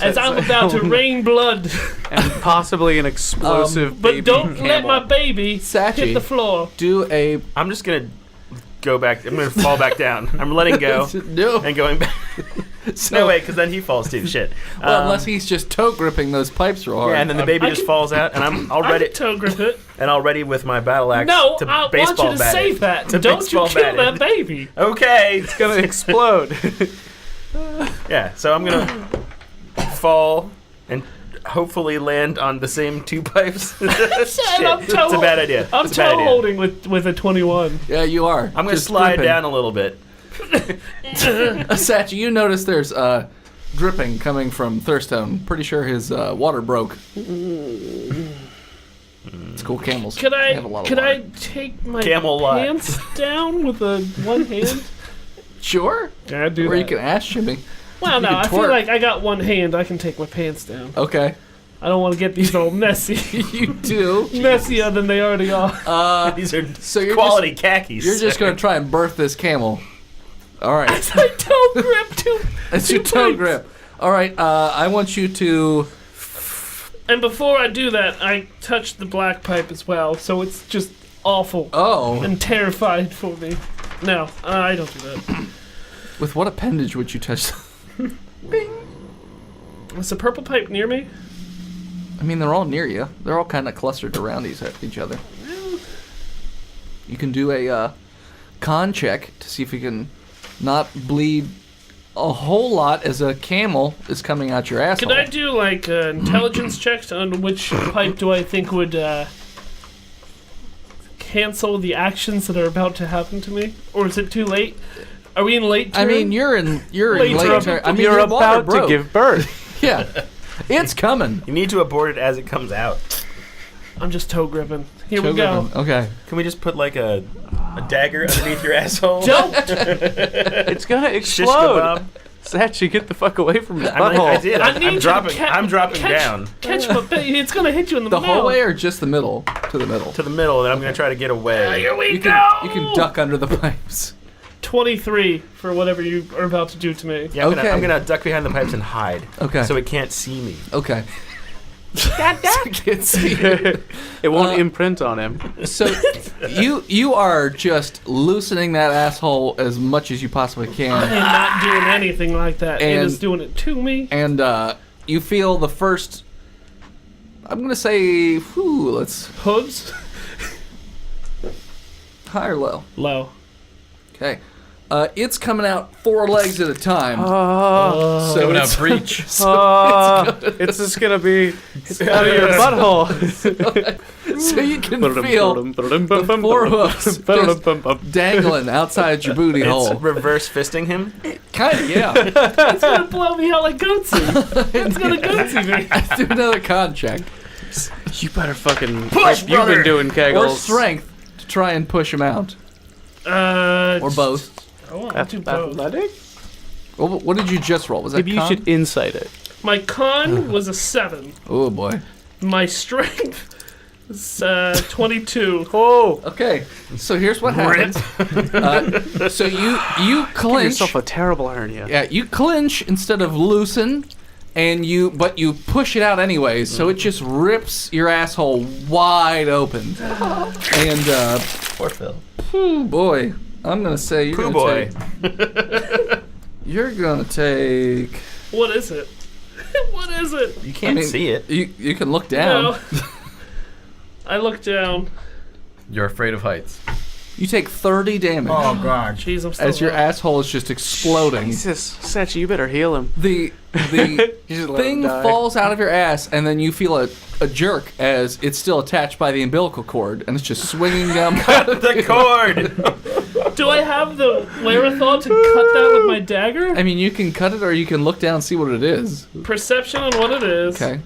As I'm about to rain blood. and possibly an explosive But baby don't let camel. my baby Sachi. hit the floor. Do a I'm just gonna go back. I'm gonna fall back down. I'm letting go no. and going back. No way, because then he falls too. Shit. Well, unless he's just toe gripping those pipes real hard. Yeah, and then the baby I just can- falls out, and I'm all I ready. can toe grip it. And all ready with my battle axe No, to I want baseball you to bat save it. that. To Don't you baseball kill bat that it. baby. Okay. It's gonna explode. Yeah. So I'm gonna fall and hopefully land on the same 2 pipes. Shit, I'm it's a bad idea. I'm It's a bad toe idea. holding with a 21. Yeah, you are. I'm gonna Just slide dripping. down a little bit. Sachi, you notice there's dripping coming from Thirstone. Pretty sure his water broke. It's cool camels. Could They have a lot of I water. take my Camel lot. pants down with one hand? Sure. Can I do Or that? you can ass shimmy. Well, no, can I feel twerk. like I got one hand. I can take my pants down. Okay. I don't want to get these all messy. You do. Messier than they already are. These are So you're quality khakis. You're just gonna try and birth this camel. All right. I toe grip too. That's your toe grip. All right. I want you to. And before I do that, I touch the black pipe as well, so it's just awful Oh. and terrified for me. No, I don't do that. With what appendage would you touch? Is the purple pipe near me? I mean, they're all near you. They're all kind of clustered around each other. You can do a con check to see if you can not bleed a whole lot as a camel is coming out your asshole. Could I do like intelligence checks on which pipe do I think would cancel the actions that are about to happen to me? Or is it too late? Are we in late term? I mean, you're in Late late term. term. I mean, You're your water about to broke. give birth. Yeah, it's coming. You need to abort it as it comes out. I'm just toe gripping. Here we Toe go. gripping. Okay. Can we just put like a dagger underneath your asshole? Don't! It's gonna Shish explode. kebab. Sachi, get the fuck away from his I mean, I butthole. did. I need you I'm to dropping. ca- I'm dropping catch- down Catch my baby. It's gonna hit you in the, The mouth. whole way or just the middle? To the middle. to the middle, and I'm gonna try to get away. Here we You go! can you can duck under the pipes. 23 for whatever you are about to do to me. Yeah, Okay. I'm gonna duck behind the pipes and hide. Okay. So it can't see me. Okay. I can't see it. It won't imprint on him. So you are just loosening that asshole as much as you possibly I can, am not doing anything like that. It And- is doing it to me. and you feel the first. I'm gonna say, let's Hooves? high or low. Low. Okay. It's coming out 4 legs at a time. Oh, so Coming it's, out breach. it's just gonna be out of your butthole. so you can feel the 4 hooves just dangling outside your booty It's hole. reverse fisting him. Kind of, yeah. It's gonna blow me out like goatsy. It's gonna goatsy me. Do another con check You better fucking Push, You've brother. been doing kegels. or strength to try and push him out, or both. I'll do both. Athletic? Well, what did you just roll? Was that Maybe you con? should insight it. My con was a 7. Oh boy. My strength is 22. Oh, Okay, so here's what happens. So you give clinch. yourself a terrible hernia. Yeah, you clinch instead of loosen, and you push it out anyways. So it just rips your asshole wide open. And Poor Phil. oh boy, I'm gonna say you're Pooh gonna boy. take. You're gonna take. What is it? What is it? You can't I mean, see it. You can look down. No. I look down. You're afraid of heights. You take 30 damage God. Jeez, I'm still as your alive. asshole is just exploding. Jesus, Sachi, you better heal him. The just let thing him die. falls out of your ass, and then you feel a jerk as it's still attached by the umbilical cord, and it's just swinging down. The cord! Do I have the wherewithal to cut that with my dagger? I mean, you can cut it, or you can look down and see what it is. Perception on what it is. Okay.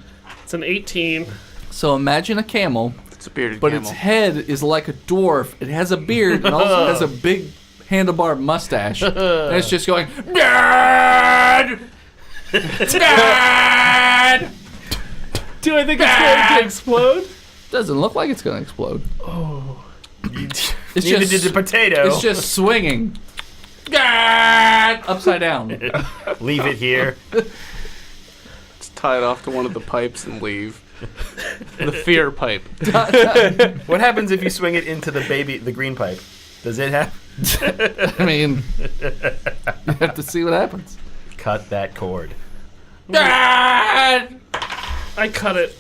It's an 18. So imagine a camel, It's a bearded but camel. its head is like a dwarf. It has a beard and also has a big handlebar mustache. And it's just going, Dad! Dad! Do I think it's going to explode? Doesn't look like it's going to explode. It's Neither just, did the potato. it's just swinging. Dad! Upside down. Leave it here. Let's tie it off to one of the pipes and leave. The fear pipe. What happens if you swing it into the green pipe? Does it have? I mean, you have to see what happens. Cut that cord. Dad! I cut it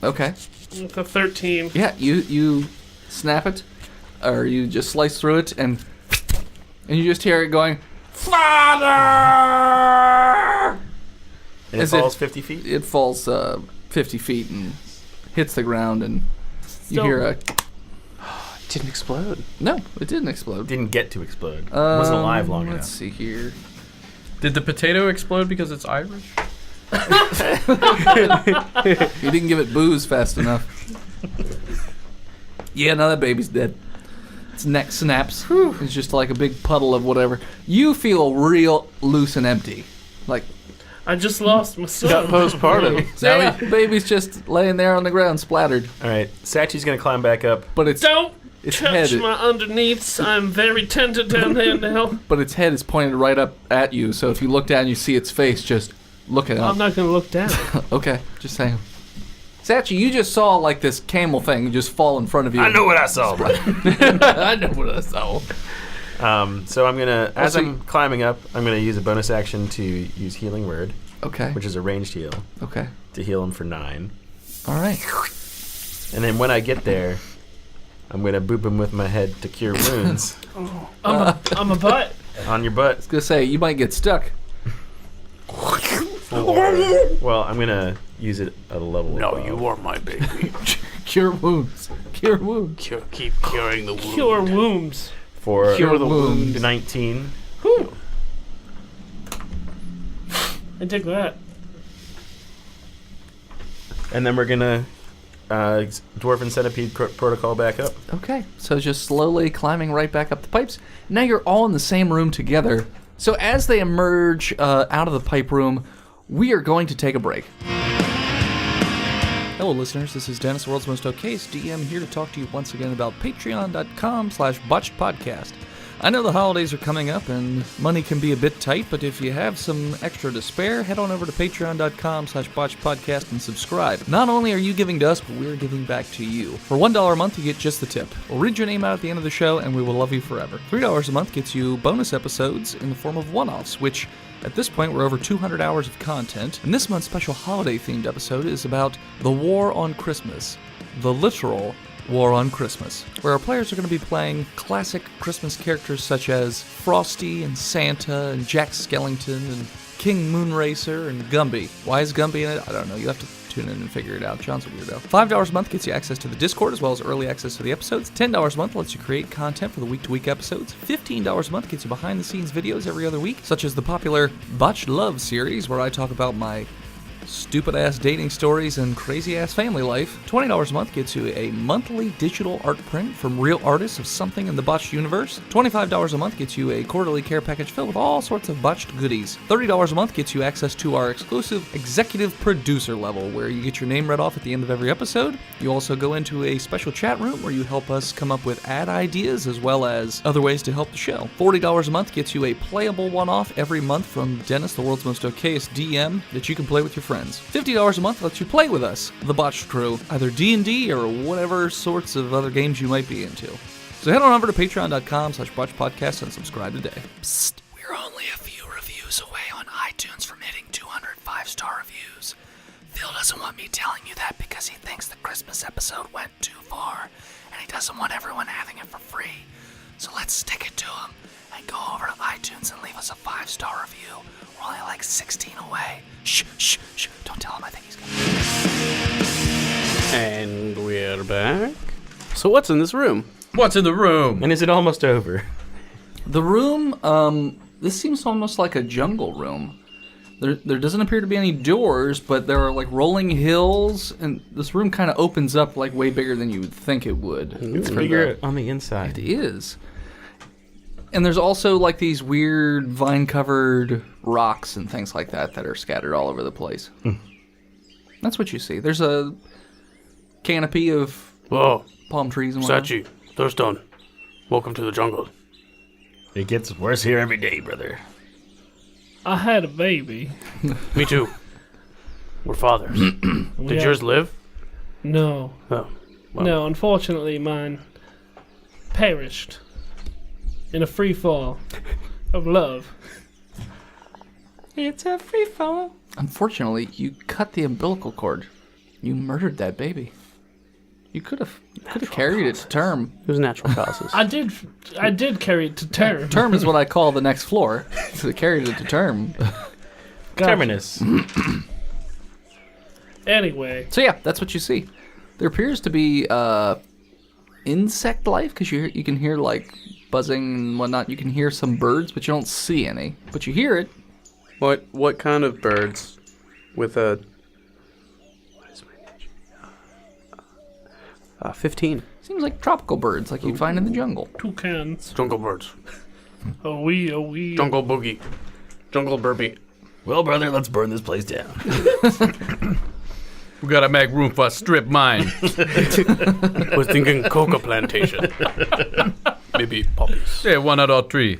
Okay. with a 13. Yeah, you snap it, or you just slice through it, and you just hear it going, Father! And it Is it- falls 50 feet? It falls 50 feet and hits the ground, and you Still- hear a... It didn't explode. No, it didn't explode. Didn't get to explode. Wasn't alive long Let's enough. see here. Did the potato explode because it's Irish? You didn't give it booze fast enough. Yeah, now that baby's dead. Its neck snaps. It's just like a big puddle of whatever. You feel real loose and empty. Like, I just lost my Got son. postpartum. now yeah, baby's just laying there on the ground, splattered. All right, Sachi's gonna climb back up. But its Don't its touch head, my underneaths. I'm very tender down there now. but its head is pointed right up at you. So if you look down, you see its face just looking up. I'm not going to look down. Okay, just saying. Sachi, you just saw like this camel thing just fall in front of you. I know what I saw, bro. I know what I saw. So I'm gonna, as Also- I'm climbing up, I'm gonna use a bonus action to use Healing Word, Okay. which is a ranged heal, Okay. to heal him for 9. All right. And then when I get there, I'm gonna boop him with my head to cure wounds I'm a butt. on your butt. I was gonna say you might get stuck. Well, I'm gonna use it at a level. No, above. you are my baby. Cure wounds. Cure wounds. Keep curing the wound. Cure wounds. for Cure the wound. 19. Whew. I dig that. And then we're gonna Dwarven Centipede protocol back up. Okay, so just slowly climbing right back up the pipes. Now you're all in the same room together. So as they emerge out of the pipe room, we are going to take a break. Hello, listeners. This is Dennis, the world's most okayest DM, here to talk to you once again about patreon.com/botchedpodcast. I know the holidays are coming up and money can be a bit tight, but if you have some extra to spare, head on over to patreon.com/botchedpodcast and subscribe. Not only are you giving to us, but we're giving back to you. For $1 a month, you get just the tip. We'll read your name out at the end of the show, and we will love you forever. $3 a month gets you bonus episodes in the form of one-offs, which at this point, we're over 200 hours of content, and this month's special holiday-themed episode is about the War on Christmas. The literal War on Christmas, where our players are going to be playing classic Christmas characters such as Frosty and Santa and Jack Skellington and King Moonracer and Gumby. Why is Gumby in it? I don't know. You have to tune in and figure it out. John's a weirdo. $5 a month gets you access to the Discord as well as early access to the episodes. $10 a month lets you create content for the week-to-week episodes. $15 a month gets you behind-the-scenes videos every other week, such as the popular Botched Love series, where I talk about my stupid-ass dating stories and crazy-ass family life. $20 a month gets you a monthly digital art print from real artists of something in the Botched universe. $25 a month gets you a quarterly care package filled with all sorts of Botched goodies. $30 a month gets you access to our exclusive executive producer level, where you get your name read off at the end of every episode. You also go into a special chat room where you help us come up with ad ideas as well as other ways to help the show. $40 a month gets you a playable one-off every month from Dennis, the world's most okayest DM, that you can play with your friends. $50 a month lets you play with us, the Botched crew, either D&D or whatever sorts of other games you might be into. So head on over to patreon.com/botchedpodcast and subscribe today. Psst, we're only a few reviews away on iTunes from hitting 200 5-star reviews. Phil doesn't want me telling you that because he thinks the Christmas episode went too far, and he doesn't want everyone having it for free. So let's stick it to him and go over to iTunes and leave us a 5-star review. We're only like 16 away. Shh. Don't tell him I think he's gonna. And we're back. So what's in this room? What's in the room? And is it almost over? The room, this seems almost like a jungle room. There doesn't appear to be any doors, but there are like rolling hills, and this room kind of opens up like way bigger than you would think it would. It's bigger on the inside. It is. And there's also like these weird vine-covered rocks and things like that are scattered all over the place. That's what you see. There's a canopy of Whoa, palm trees and whatnot. Sachi, Thurston, welcome to the jungle. It gets worse here every day, brother. I had a baby. Me too. We're fathers. Did yours live? No. Oh, well. No, unfortunately, mine perished in a free fall of love. It's a free fall. Unfortunately, you cut the umbilical cord. You murdered that baby. You could have carried it to term. It was natural causes. I did carry it to term. Term is what I call the next floor. So they carried it to term. Gotcha. Terminus. Anyway, So yeah, that's what you see. There appears to be insect life because you can hear like buzzing and whatnot. You can hear some birds, but you don't see any. But you hear it. What kind of birds? With a... What is my nature? 15. Seems like tropical birds, like you'd find in the jungle. toucans. Jungle birds. Oh wee. Jungle boogie. Jungle burpee. Well, brother, let's burn this place down. We gotta make room for a strip mine. Was thinking coca plantation. Maybe poppies. Say 1 out of 3.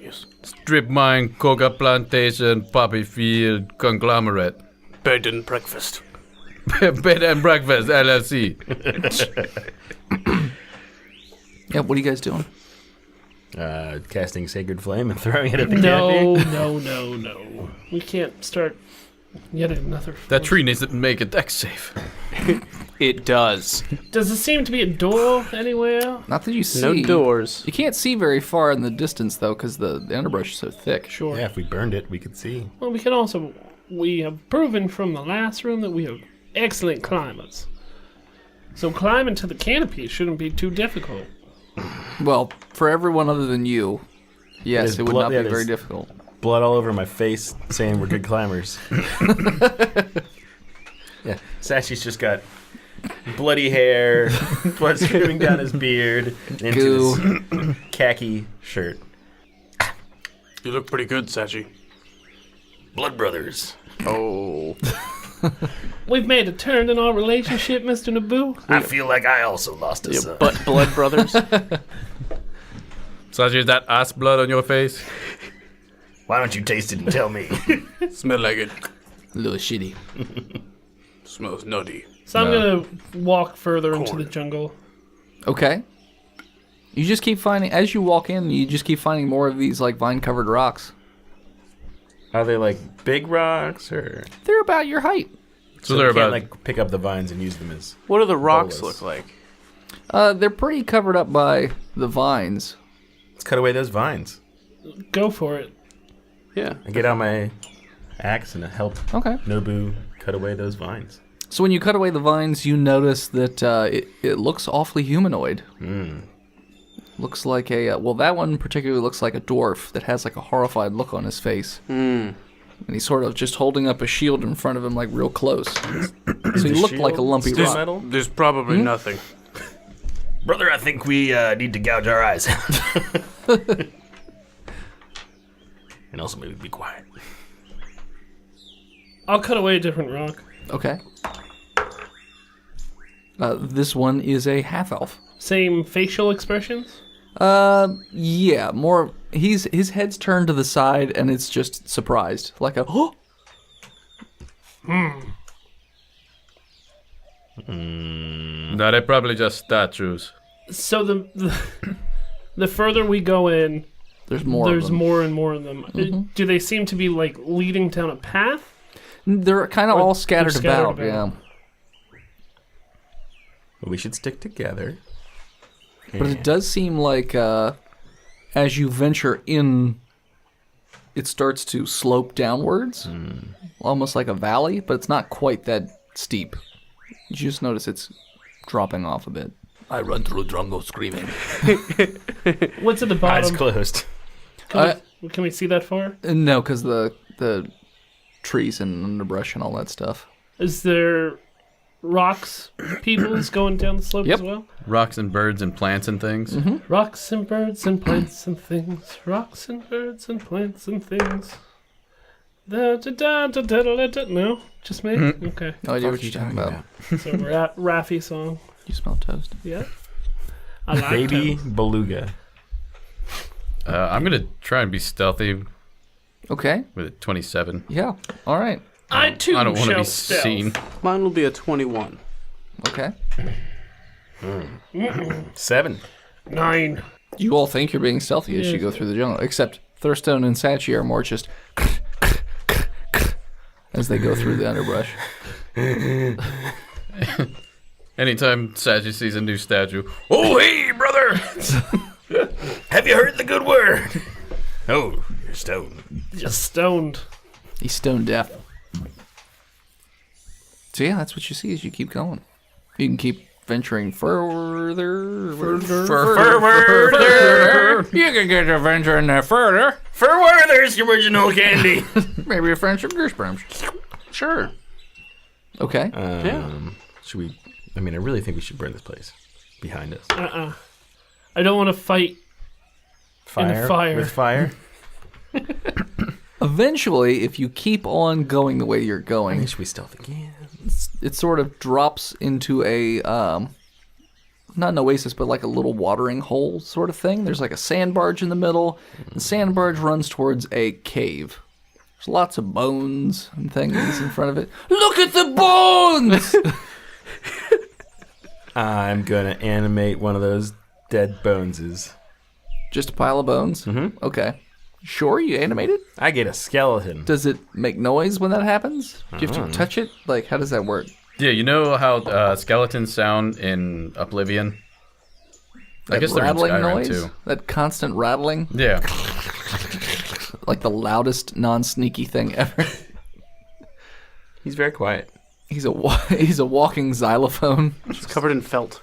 Yes. Strip mine, coca plantation, poppy field, conglomerate. Bed and breakfast. Bed and breakfast, LLC. Yeah, what are you guys doing? Casting Sacred Flame and throwing it at the No. canopy. We can't start yet another. That tree needs to make it deck safe. It does. Does it seem to be a door anywhere? Not that you see. No doors. You can't see very far in the distance though, because the underbrush is so thick. Sure. Yeah, if we burned it, we could see. Well, we have proven from the last room that we have excellent climbers. So climbing to the canopy shouldn't be too difficult. Well, for everyone other than you, yes, There's it would blood- not yeah, be very there's- difficult. Blood all over my face, saying we're good climbers. Yeah, Sachi's just got bloody hair, blood streaming down his beard, into this khaki shirt. You look pretty good, Sachi. Blood brothers. Oh. We've made a turn in our relationship, Mr. Naboo. I feel like I also lost a Yeah, son. but blood brothers? Sachi, is that ass blood on your face? Why don't you taste it and tell me? Smell like it. A little shitty. Smells nutty. So I'm No. gonna walk further into Corn. the jungle. Okay. You just keep finding, as you walk in, you just keep finding more of these like vine-covered rocks. Are they like big rocks or? They're about your height. So they're we can't about... like pick up the vines and use them as. What do the rocks Bolas. look like? They're pretty covered up by the vines. Let's cut away those vines. Go for it. Yeah. I get out my axe and help Okay. Nobu cut away those vines. So when you cut away the vines, you notice that it looks awfully humanoid. Looks like a well, that one particularly looks like a dwarf that has like a horrified look on his face, and he's sort of just holding up a shield in front of him, like real close. So you look like a lumpy Still rock. metal? There's probably nothing. Brother, I think we need to gouge our eyes out. And also maybe be quiet. I'll cut away a different rock. Okay. This one is a half elf. Same facial expressions. Yeah, more. His head's turned to the side, and it's just surprised, like a. Oh! No, they're probably just statues. So the further we go in, There's more. there's of them. more and more of them. Do they seem to be like leading down a path? They're kind of Or all they're scattered scattered about. Yeah. about. We should stick together. But it does seem like as you venture in, it starts to slope downwards, almost like a valley, but it's not quite that steep. You just notice it's dropping off a bit. I run through Drungo screaming. What's at the Eyes bottom? closed. Can we see that far? No, because the trees and underbrush and all that stuff. Is there rocks, peoples going down the slope Yep. as well? Rocks and birds and plants and things. Rocks and birds and plants and things. Rocks and birds and plants and things. Da, da, da, da, da, da, da. No, just me. Okay, No idea what you're talking about. so Raffi song. You smell toast. Yeah, I like Baby them. beluga. I'm going to try and be stealthy Okay. with a 27. Yeah. All right. I too I don't want to shall be stealth. seen. Mine will be a 21. Okay. 7. 9. You all think you're being stealthy as you go through the jungle, except Thurstone and Sachi are more just as they go through the underbrush. Anytime Saji sees a new statue, oh, hey, brother! Have you heard the good word? Oh, you're stoned. Just stoned. He's stone deaf. So yeah, that's what you see as you keep going. You can keep venturing further. Further. You can get your venture in there further. Further, there's your original candy. Maybe a French goosebumps. Sure. Okay. Should we? I mean, I really think we should burn this place behind us. I don't want to fight. Fire. fire. With fire. Eventually, if you keep on going the way you're I going, think should we stealth again? it sort of drops into a not an oasis, but like a little watering hole sort of thing. There's like a sand barge in the middle. The sand barge runs towards a cave. There's lots of bones and things in front of it. Look at the bones! I'm gonna animate one of those dead boneses. Just a pile of bones? Mm-hmm. Okay. Sure, you animate it? I get a skeleton. Does it make noise when that happens? Do you have to touch it? Like, how does that work? Yeah, you know how skeletons sound in Oblivion? I guess they're in rattling Skyrim noise? too. That constant rattling? Yeah. Like the loudest non-sneaky thing ever. He's very quiet. He's a walking xylophone. It's covered in felt.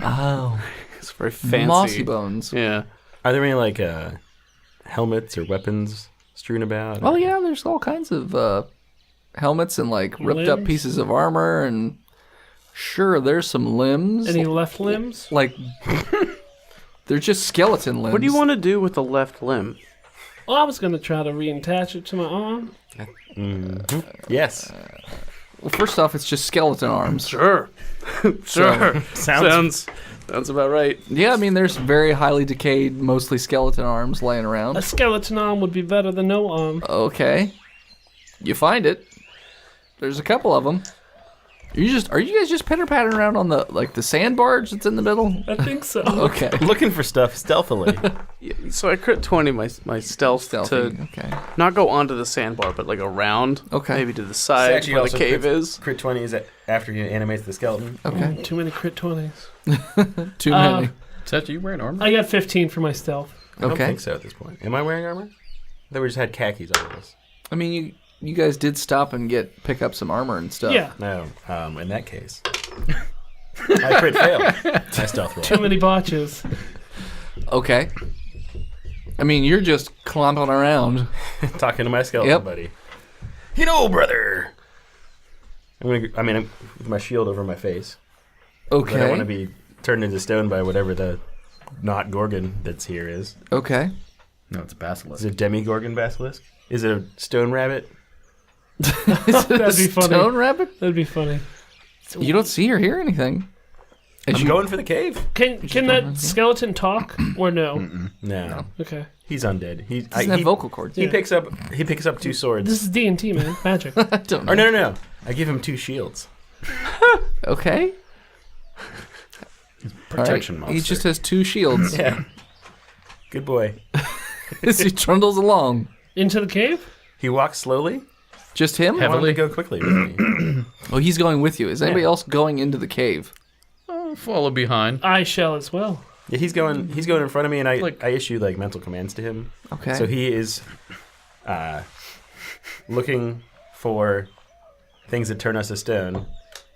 Oh. It's very fancy. Mossy bones. Yeah. Are there any like helmets or weapons strewn about? Oh yeah, there's all kinds of helmets and like ripped up Limbs? pieces of armor and sure, there's some limbs. Any left limbs? Like they're just skeleton limbs. What do you want to do with the left limb? Well, I was going to try to reattach it to my arm. Yes. Well, first off, it's just skeleton arms. Sure. Sure. Sounds Sounds about right. Yeah, I mean, there's very highly decayed, mostly skeleton arms laying around. A skeleton arm would be better than no arm. Okay. You find it. There's a couple of them. Are you guys just pitter-pattering around on the sand barge that's in the middle? I think so. Okay. looking for stuff stealthily. So I crit 20 my stealth Stealthy. to Okay. not go onto the sandbar, but like around. Okay. Maybe to the side Actually, where the also cave is. Crit 20 is after you animate the skeleton. Okay. Too many crit 20s. Too many. Sachi, you wearing armor? I got 15 for my stealth. I don't Okay. think so at this point. Am I wearing armor? I thought we just had khakis on us. I mean, you guys did stop and pick up some armor and stuff. Yeah. No. In that case, I crit fail. My stealth roll. Too many botches. Okay. I mean, you're just clomping around. Talking to my skeleton Yep. buddy. You know, brother. I'm with my shield over my face. Okay. But I want to be turned into stone by whatever the not Gorgon that's here is. Okay. No, it's a basilisk. Is it a demi-Gorgon basilisk? Is it a stone rabbit? That'd be funny. Stone rabbit? That'd be funny. You don't see or hear anything. I'm going for the cave. Can that skeleton talk or no? No. Okay. He's undead. He Doesn't have vocal cords. He picks up 2 swords. This is D&T, man. Magic. I don't know. Or no. I give him 2 shields. Okay. Protection All right. monster. He just has 2 shields Yeah. Good boy. as he trundles along. Into the cave? He walks slowly. Just him? I want him to go quickly with me. Oh, he's going with you. Is anybody Yeah. else going into the cave? I'll follow behind. I shall as well. Yeah, he's going in front of me, and I issue like mental commands to him. Okay. So he is looking for things that turn us to stone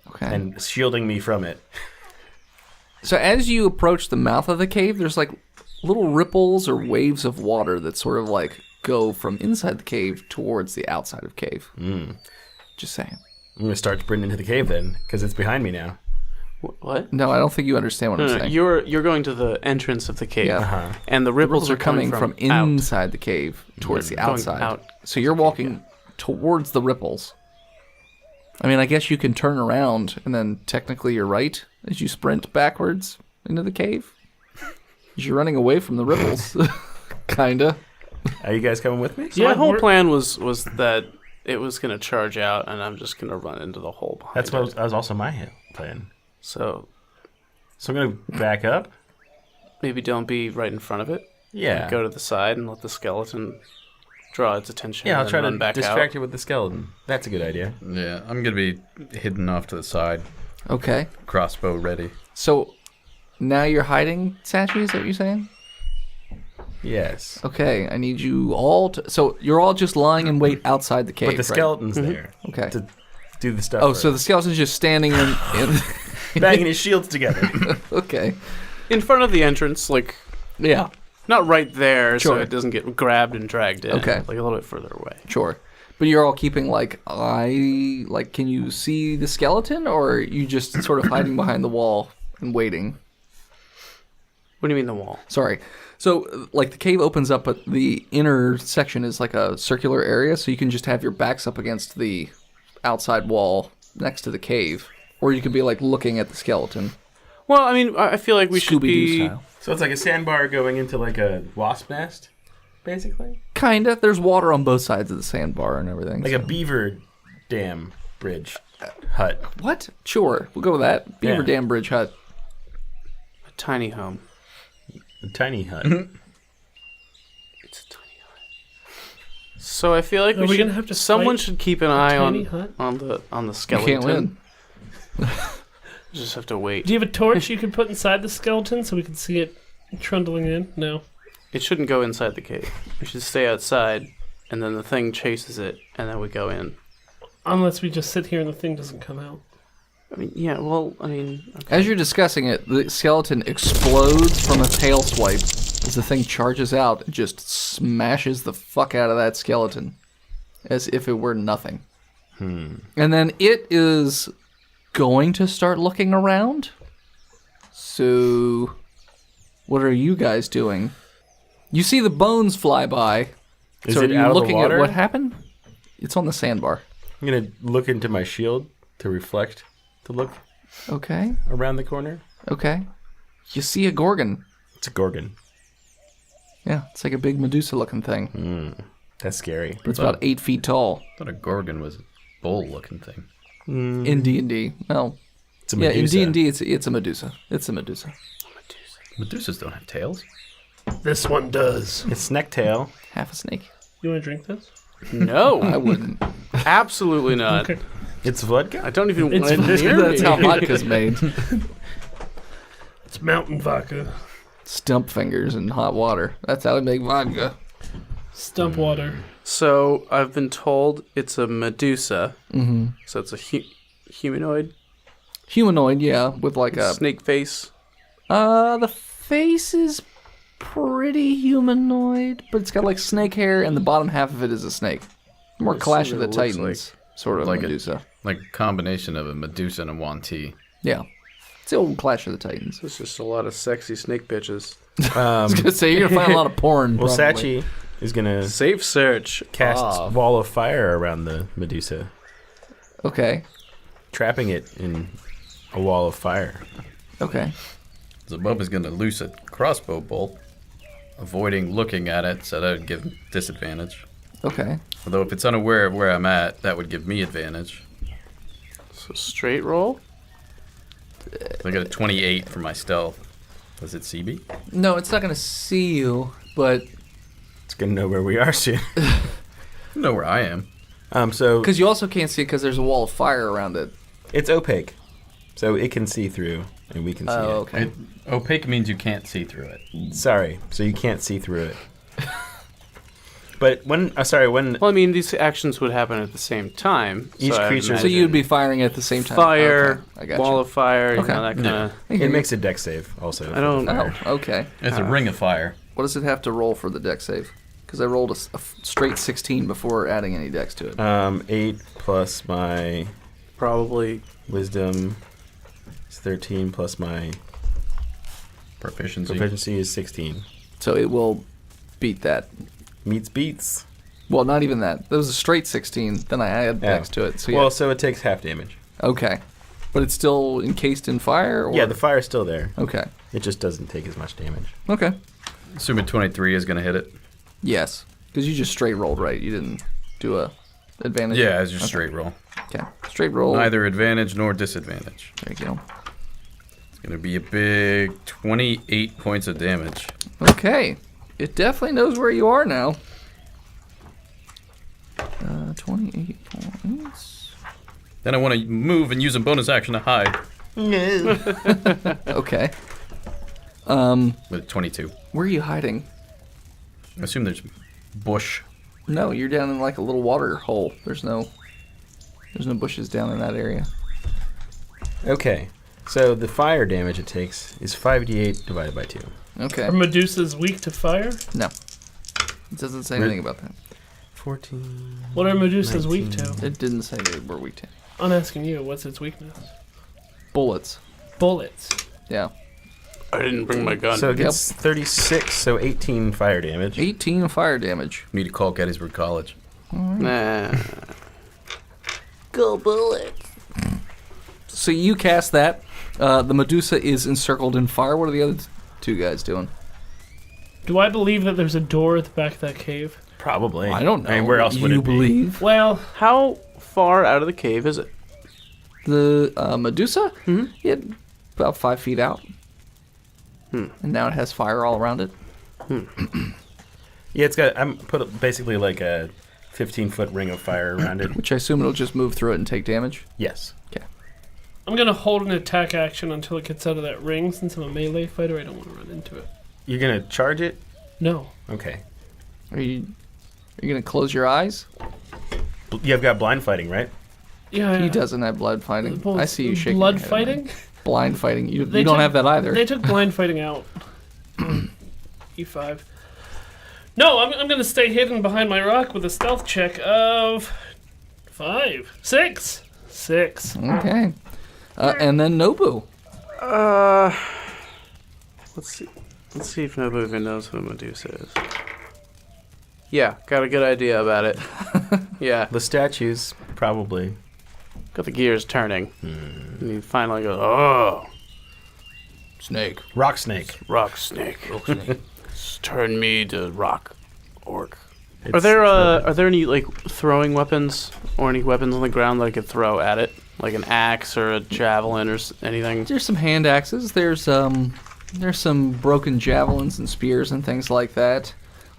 Okay. and shielding me from it. So as you approach the mouth of the cave, there's like little ripples or waves of water that sort of like go from inside the cave towards the outside of cave. Just saying. I'm going to start sprinting into the cave then, because it's behind me now. What? No, I don't think you understand what I'm saying. You're going to the entrance of the cave, Yeah. and the Ripples ripples are coming from out. inside the cave towards the Going outside. out. So you're walking towards the ripples. I mean, I guess you can turn around and then technically you're right as you sprint backwards into the cave. You're running away from the ripples. Kinda. Are you guys coming with me? So my whole plan was that it was going to charge out, and I'm just going to run into the hole behind That's it. what that was also my plan. So So I'm going to back up. maybe don't be right in front of it. Yeah. Go to the side and let the skeleton draw its attention. Yeah, I'll and try run to back distract out. you with the skeleton. That's a good idea. Yeah, I'm gonna be hidden off to the side, Okay. crossbow ready. So now you're hiding, Sachi, is that what you're saying? Yes. Okay, I need you all to... So you're all just lying in wait outside the cave, But the right? skeleton's there Okay. to do the stuff. Oh, so the skeleton's just standing in... banging his shields together. Okay. In front of the entrance, like, Yeah, not right there, so Sure. it doesn't get grabbed and dragged in. Okay. Like a little bit further away. sure. But you're all keeping, like, eye... Like, can you see the skeleton? Or are you just sort of hiding behind the wall and waiting? What do you mean the wall? Sorry. So, like, the cave opens up, but the inner section is like a circular area, so you can just have your backs up against the outside wall next to the cave. Or you could be, like, looking at the skeleton. Well, I mean, I feel like we should Scooby-Doo be... style. So it's like a sandbar going into like a wasp nest, basically? Kinda. There's water on both sides of the sandbar and everything. Like so. a beaver dam bridge hut. What? Sure. We'll go with that. Beaver Yeah. Dam Bridge Hut. A tiny home. A tiny hut. It's a tiny hut. So I feel like Are we should, gonna have to someone fight should keep an eye tiny hut? on the You skeleton. can't win. Just have to wait. Do you have a torch you can put inside the skeleton so we can see it trundling in? No. It shouldn't go inside the cave. We should stay outside, and then the thing chases it, and then we go in. Unless we just sit here and the thing doesn't come out. I mean, yeah, well, I mean... Okay. As you're discussing it, the skeleton explodes from a tail swipe as the thing charges out and just smashes the fuck out of that skeleton as if it were nothing. And then it is going to start looking around. So, what are you guys doing? You see the bones fly by. Is so it are you out of the looking water? at what happened? It's on the sandbar. I'm going to look into my shield to reflect, to look Okay. around the corner. Okay. You see a gorgon. It's a gorgon. Yeah, it's like a big Medusa-looking thing. That's scary. But it's about 8 feet tall. I thought a gorgon was a bull-looking thing. In D&D. Well, It's a yeah, Medusa. in D&D, it's a Medusa. It's a Medusa. Medusas don't have tails. This one does. It's necktail. Half a snake. You want to drink this? No, I wouldn't. absolutely not. Okay. It's vodka. I don't even It's want to near That's me. how vodka's made. It's mountain vodka. Stump fingers in hot water. That's how we make vodka. Stump water. So I've been told it's a Medusa. Mm-hmm. So it's a humanoid Humanoid, yeah, with like a... snake face. The face is pretty humanoid, but it's got like snake hair, and the bottom half of it is a snake. More Let's Clash see of the what it looks Titans sort of Like a- Medusa. Like a combination of a Medusa and a Wanti. Yeah. It's the old Clash of the Titans. It's just a lot of sexy snake bitches. I was gonna say, you're gonna find a lot of porn. Well, probably. Sachi is going to Safe search. cast off. wall of fire around the Medusa, Okay. trapping it in a wall of fire. Okay. Zabub going to loose a crossbow bolt, avoiding looking at it, so that would give him disadvantage. Okay. Although if it's unaware of where I'm at, that would give me advantage. So straight roll. So I got a 28 for my stealth. Was it CB? No, it's not gonna see you, but It's going to know where we are soon. I know where I am. So because you also can't see it because there's a wall of fire around it. it's opaque, so it can see through and we can see Oh, it. okay. Opaque means you can't see through it. Sorry, so you can't see through it. But when when Well, I mean, these actions would happen at the same time. Each so I would creature- So imagine you'd be firing at the same time. fire, Okay, I got wall you. of fire, Okay. you know, that kind of. it makes a dex save also. I don't Oh, okay. It's a ring of fire. What does it have to roll for the dex save? Because I rolled a straight 16 before adding any dex to it. 8 plus my Probably. wisdom is 13 plus my proficiency is 16. So it will beat that. Meets beats. Well, not even that. That was a straight 16. Then I add dex to it. So yeah. Well, so it takes half damage. Okay. But it's still encased in fire? Or? Yeah, the fire's still there. Okay. It just doesn't take as much damage. Okay. Assuming 23 is going to hit it. Yes. Because you just straight rolled, right? You didn't do a advantage? Yeah, it's just straight roll. Okay. Straight roll. Neither advantage nor disadvantage. There you go. It's going to be a big 28 points of damage. Okay. It definitely knows where you are now. 28 points. Then I want to move and use a bonus action to hide Okay. with 22. Where are you hiding? I assume there's bush. No, you're down in like a little water hole. There's no bushes down in that area. Okay, so the fire damage it takes is 5d8 divided by 2. Okay. Are Medusas weak to fire? No. It doesn't say anything about that. 14. What are Medusas weak to? It didn't say they were weak to I'm asking you, what's its weakness? bullets. Bullets. Yeah. I didn't bring my gun. So it gets 36, so 18 fire damage. 18 fire damage. Me to call Gettysburg College. Nah. Go bullets. So you cast that. The Medusa is encircled in fire. What are the other two guys doing? Do I believe that there's a door at the back of that cave? Probably. I don't know. I mean, where else would you it be? believe? Well, How far out of the cave is it? The Medusa? Mhm. Yeah, about 5 feet out. And now it has fire all around it. Yeah, it's got. I'm put basically like a 15-foot ring of fire around it. Which I assume it'll just move through it and take damage. Yes. I'm going to hold an attack action until it gets out of that ring. Since I'm a melee fighter, I don't want to run into it. You're gonna charge it? No. Okay. Are you gonna close your eyes? You've got blind fighting, right? Yeah. He doesn't have blood fighting. Well, I see you shaking. Blood your head, fighting? man. Blind fighting. You They don't took- have that either. They took blind fighting out. E5. No, I'm going to stay hidden behind my rock with a stealth check of 6. Okay. And then Nobu. Let's see. Let's see if Nobu even knows who Medusa is. Yeah, got a good idea about it. Yeah, The statues, probably. got the gears turning. And he finally goes, oh, Snake. Rock snake. rock snake. Turn me to rock orc. It's, Are there any like throwing weapons or any weapons on the ground that I could throw at it, like an axe or a javelin or anything? There's some hand axes. There's some broken javelins and spears and things like that.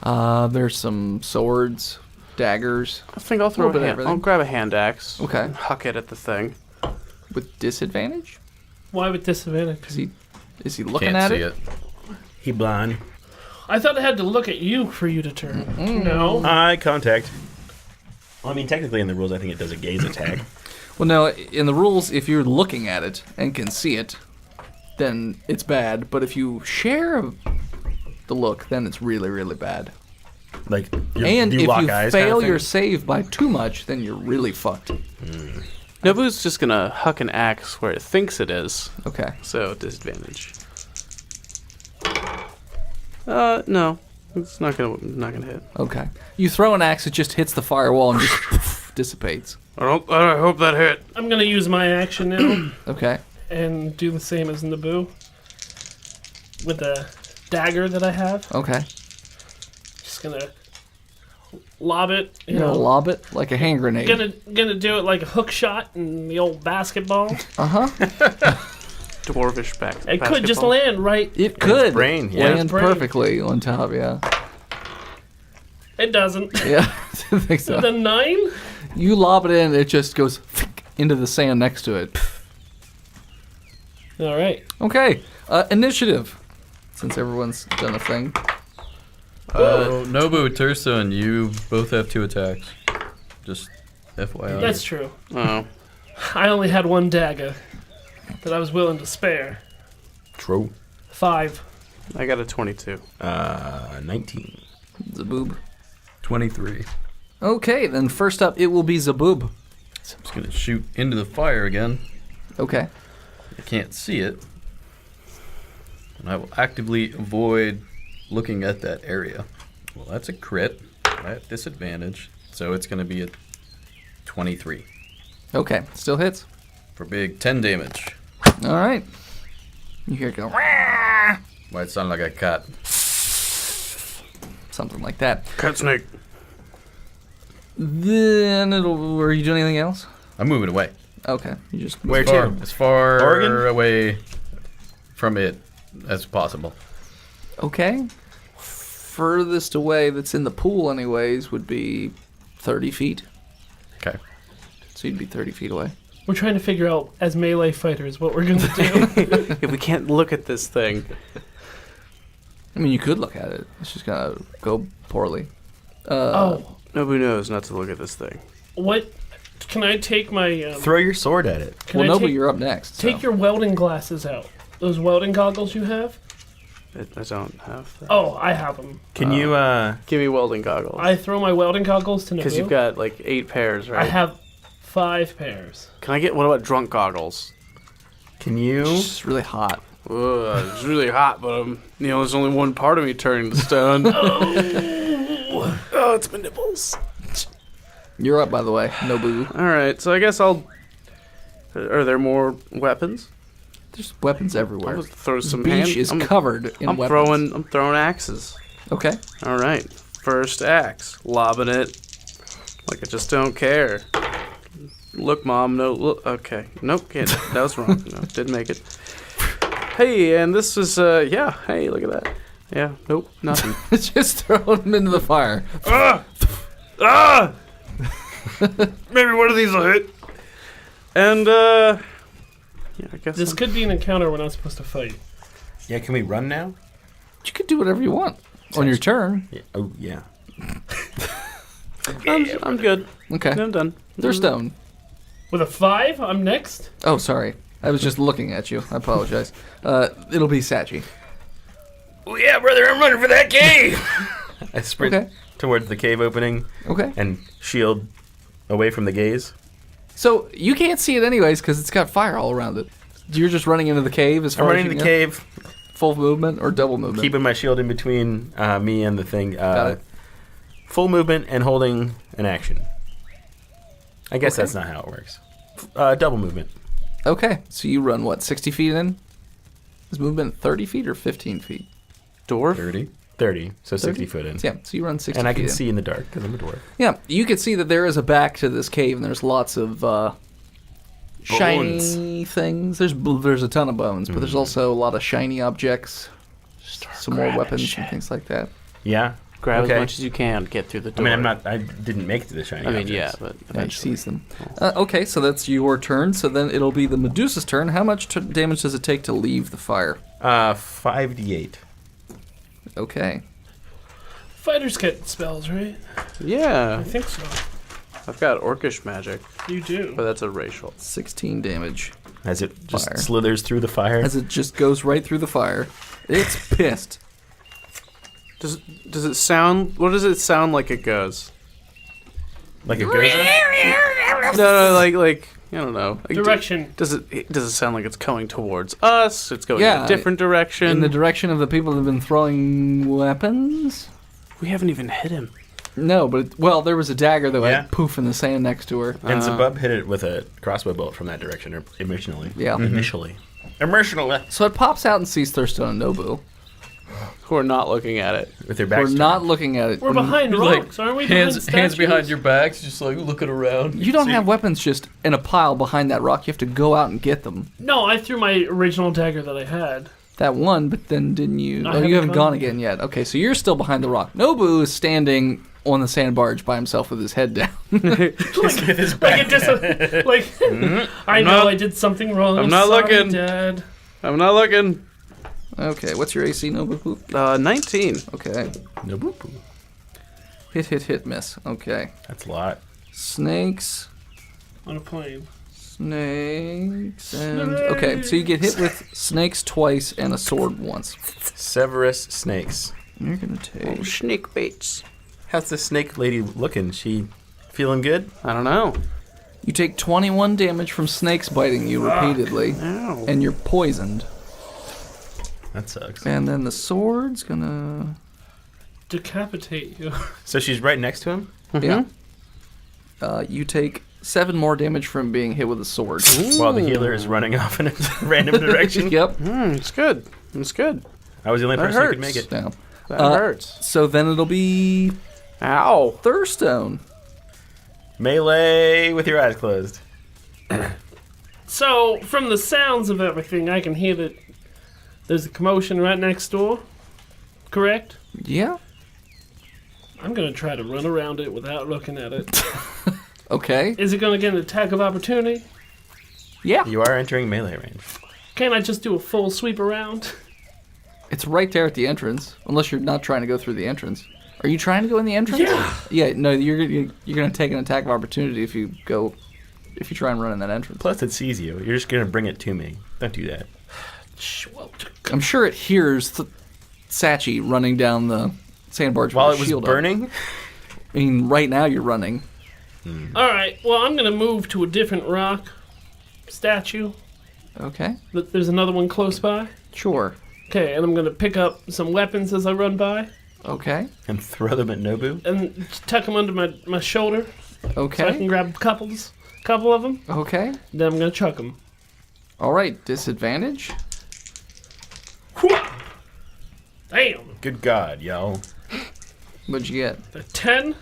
There's some swords, daggers I think I'll throw Little bit of I'll everything. grab a hand axe. Okay. and huck it at the thing. with disadvantage. Why with disadvantage? Is he looking Can't at see it? it. He blind. I thought I had to look at you for you to turn. No. Eye contact. Well, I mean, technically in the rules, I think it does a gaze attack. Well, no. In the rules, if you're looking at it and can see it, then it's bad. But if you share the look, then it's really, really bad. Like, And you if lock you eyes fail kind of your thing? save by too much, then you're really fucked. Nobu's just gonna huck an axe where it thinks it is, Okay. so disadvantage. No, it's not gonna hit. Okay. You throw an axe, it just hits the firewall and just dissipates. I hope that hit. I'm going to use my action now Okay. and do the same as Naboo with the dagger that I have. Okay. Just going to lob it. You You're gonna know, lob it like a hand grenade. gonna do it like a hook shot in the old basketball. Dwarvish back. It could just basketball. land right. It could brain, yeah. land Brain. perfectly on top. Yeah. It doesn't. Yeah. I think so. The 9? You lob it in, it just goes into the sand next to it. All right. Okay. Initiative. Since everyone's done a thing. Nobu, Tursa, and you both have 2 attacks. Just FYI. That's true. Oh. I only had 1 dagger that I was willing to spare. True. 5. I got a 22. 19. Zaboob. 23. Okay, then first up, it will be Zaboob. So I'm just going to shoot into the fire again. Okay. I can't see it. And I will actively avoid looking at that area. Well, that's a crit at disadvantage. So it's going to be a 23. Okay, still hits. For big 10 damage. All right. You hear it go, Might sound like a cat. something like that. Cat snake. Then are you doing anything else? I'm moving away. Okay, you just Where Far, to? as far Oregon? away from it as possible. Okay. Furthest away that's in the pool, anyways, would be 30 feet. Okay. So you'd be 30 feet away. We're trying to figure out, as melee fighters, what we're going to do. If we can't look at this thing. I mean, you could look at it. It's just gonna go poorly. Nobody knows not to look at this thing. What? Can I take my... Throw your sword at it. can Well, I no, but take, you're up next. take so. your welding glasses out. Those welding goggles you have? I don't have that. Oh, I have them. Can you, Give me welding goggles. I throw my welding goggles to Naboo. Because you've got like 8 pairs, right? I have 5 pairs. Can I get, what about drunk goggles? can you? It's just really hot. Ugh, it's really hot, but there's only one part of me turning to stone. Oh, it's my nipples. You're up, by the way. Nobu. All right, so I guess I'll. Are there more weapons? There's weapons I'll everywhere. just throw This some beach is covered in weapons. I'm throwing axes. Okay. All right, first axe, lobbing it like I just don't care. Look, Mom, no, look. Okay, nope, can't. That was wrong. No, didn't make it. Hey, and this is yeah. Hey, look at that. Yeah, nope, nothing. Just throw them into the fire. Maybe one of these will hit. And yeah, I guess This could be an encounter we're not supposed to fight. Yeah, can we run now? You can do whatever you want on your turn. Yeah. Oh, yeah. I'm good. Okay. I'm done. They're stone. With a 5, I'm next? Oh, sorry. I was just looking at you. I apologize. It'll be Sachi. Oh, yeah, brother, I'm running for that cave! I sprint Okay. towards the cave opening Okay. and shield away from the gaze. So you can't see it anyways because it's got fire all around it. You're just running into the cave as I'm far as running you to the can go? cave, Full movement or double movement? keeping my shield in between me and the thing. Got it. Full movement and holding an action. I guess Okay. that's not how it works. Double movement. Okay. So you run, what, 60 feet in? Is movement 30 feet or 15 feet? Dwarf. 30. 30, so 30? 60 foot in. Yeah, so you run 60 And I feet can in. see in the dark because I'm a dwarf. Yeah, you can see that there is a back to this cave, and there's lots of shiny things. There's a ton of bones, but there's also a lot of shiny objects, some more weapons and things like that. Yeah. Grab Okay. as much as you can. Get through the I door. mean, I didn't make it to the shiny I mean, yeah, objects. but Yeah, he eventually. sees them. Okay, so that's your turn. So then it'll be the Medusa's turn. How much damage does it take to leave the fire? 5d8. Okay. Fighters get spells, right? Yeah, I think so. I've got orcish magic, You do. but that's a racial. 16 damage As it just Fire. slithers through the fire. as it just goes right through the fire. It's pissed. Does it sound? What does it sound like? It goes. Like a goza? No, like I don't know. Like, Direction. Does it sound like it's coming towards us? It's going in Yeah, a different direction. In the direction of the people that have been throwing weapons? We haven't even hit him. No, but there was a dagger that Yeah. went poof in the sand next to her. And Zabub hit it with a crossbow bolt from that direction initially. Yeah. Initially. Emotionally. So it pops out and sees Thurstone and Nobu. Who are not looking at it. With their We're backs not looking at it. We're behind Like, rocks, aren't we? Hands behind behind statues? your backs, just like looking around. You don't have weapons just in a pile behind that rock. You have to go out and get them. No, I threw my original dagger that I had. That one, but then didn't you? I Oh, you haven't haven't gone gone again yet. Okay, so you're still behind the rock. Nobu is standing on the sand barge by himself with his head down. Like it just, like I know I did something wrong. I'm not sorry, looking. Dad. I'm not looking. Okay, what's your AC, Nobu? 19. Okay. No boo boo. Hit, miss. Okay. That's a lot. Snakes. On a plane. Snakes. And okay, so you get hit with snakes twice and a sword once. Severus snakes. You're gonna take. Snake baits. How's the snake lady looking? She feeling good? I don't know. You take 21 damage from snakes biting you repeatedly, Ow. and you're poisoned. That sucks. And then the sword's gonna. Decapitate you. So she's right next to him? Yeah. You take 7 more damage from being hit with a sword. While the healer is running off in a random direction? Yep. It's good. It's good. I was the only That person who could hurts. make it. Yeah. That hurts. So then it'll be Ow. Thurstone. Melee with your eyes closed. So, from the sounds of everything, I can hear that there's a commotion right next door. Correct? Yeah. I'm gonna try to run around it without looking at it. Okay. Is it gonna get an attack of opportunity? Yeah. You are entering melee range. Can't I just do a full sweep around? It's right there at the entrance, unless you're not trying to go through the entrance. Are you trying to go in the entrance? Yeah. Yeah. No, you're gonna take an attack of opportunity if you try and run in that entrance. Plus, it sees you. You're just going to bring it to me. Don't do that. Well, I'm sure it hears Sachi running down the sandbarge While with it a was shield up. burning? I mean, right now you're running. alright, well, I'm gonna move to a different rock statue. Okay. There's another one close by. Sure. Okay, and I'm gonna pick up some weapons as I run by Okay. And throw them at Nobu? and tuck them under my shoulder so I can Okay. grab a couple of them. Okay. Then I'm gonna chuck them. All right. Disadvantage. Damn, Good God, y'all. What'd you get? a 10.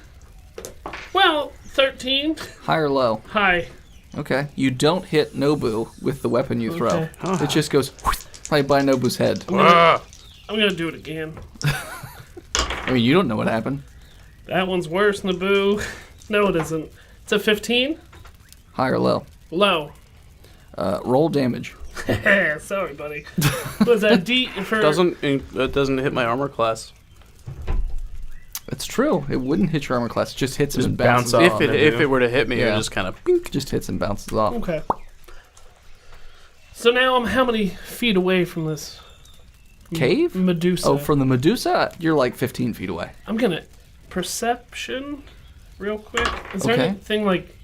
Well, 13. High or low? Hi. Okay. You don't hit Nobu with the weapon you throw. Okay. It just goes right by Nobu's head. I'm gonna do it again. I mean, you don't know what happened. That one's worse, Naboo. No, it isn't. It's a 15. High or low? Low. Roll damage. Sorry, buddy. Was that D for? It doesn't hit my armor class. It's true. It wouldn't hit your armor class. It just hits Just and bounces bounce off. off. If it were to hit me, Yeah. it just kind of. Just hits and bounces off. Okay. So now I'm how many feet away from this Cave? Medusa? Oh, from the Medusa, you're like 15 feet away. I'm gonna perception real quick. Is there Okay. anything like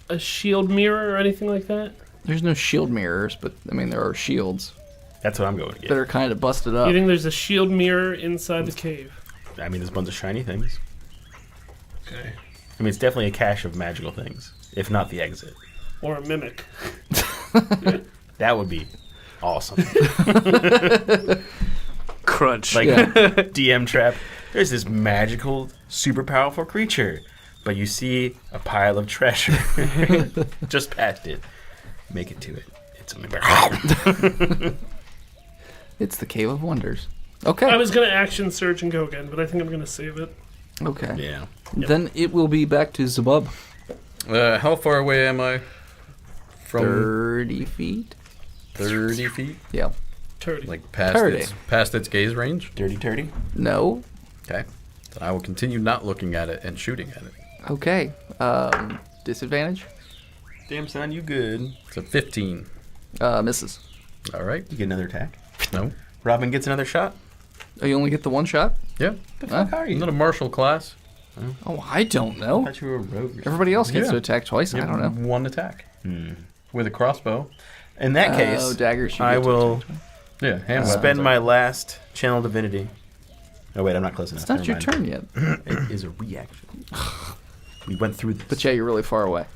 a shield mirror or anything like that? There's no shield mirrors, but I mean, there are shields That's what I'm going to get. that are kind of busted You up. think there's a shield mirror inside the cave? I mean, there's a bunch of shiny things. Okay. I mean, it's definitely a cache of magical things, if not the exit. Or a mimic? That would be awesome. Crunch. Like Yeah. DM trap. There's this magical, super powerful creature, but you see a pile of treasure just past it. Make it to it. It's a It's the Cave of Wonders. Okay. I was gonna action search and go again, but I think I'm gonna save it. Okay. Yeah. Then it will be back to Zabub. How far away am I from 30 feet? 30 feet? Yeah. Turdy. Like past 30. past its gaze range? Dirty turdy. No. Okay. Then I will continue not looking at it and shooting at it. Okay. Disadvantage? Damn son, you good. It's a 15. Misses. All right. You get another attack. No. Robin gets another shot. Oh, you only get the one shot? Yeah. Huh? How are I'm you? not a martial class. Oh, I don't I know. thought you were a rogue. Everybody else gets Yeah. to attack twice. You I don't have know. One attack Hmm. with a crossbow. In that case, Oh, daggers. you I get to will attack twice. Yeah, hand spend weapons. my last channel divinity. Oh wait, I'm not close enough. It's not your Never turn mind. yet. It is a reaction. We went through this. But yeah, you're really far away.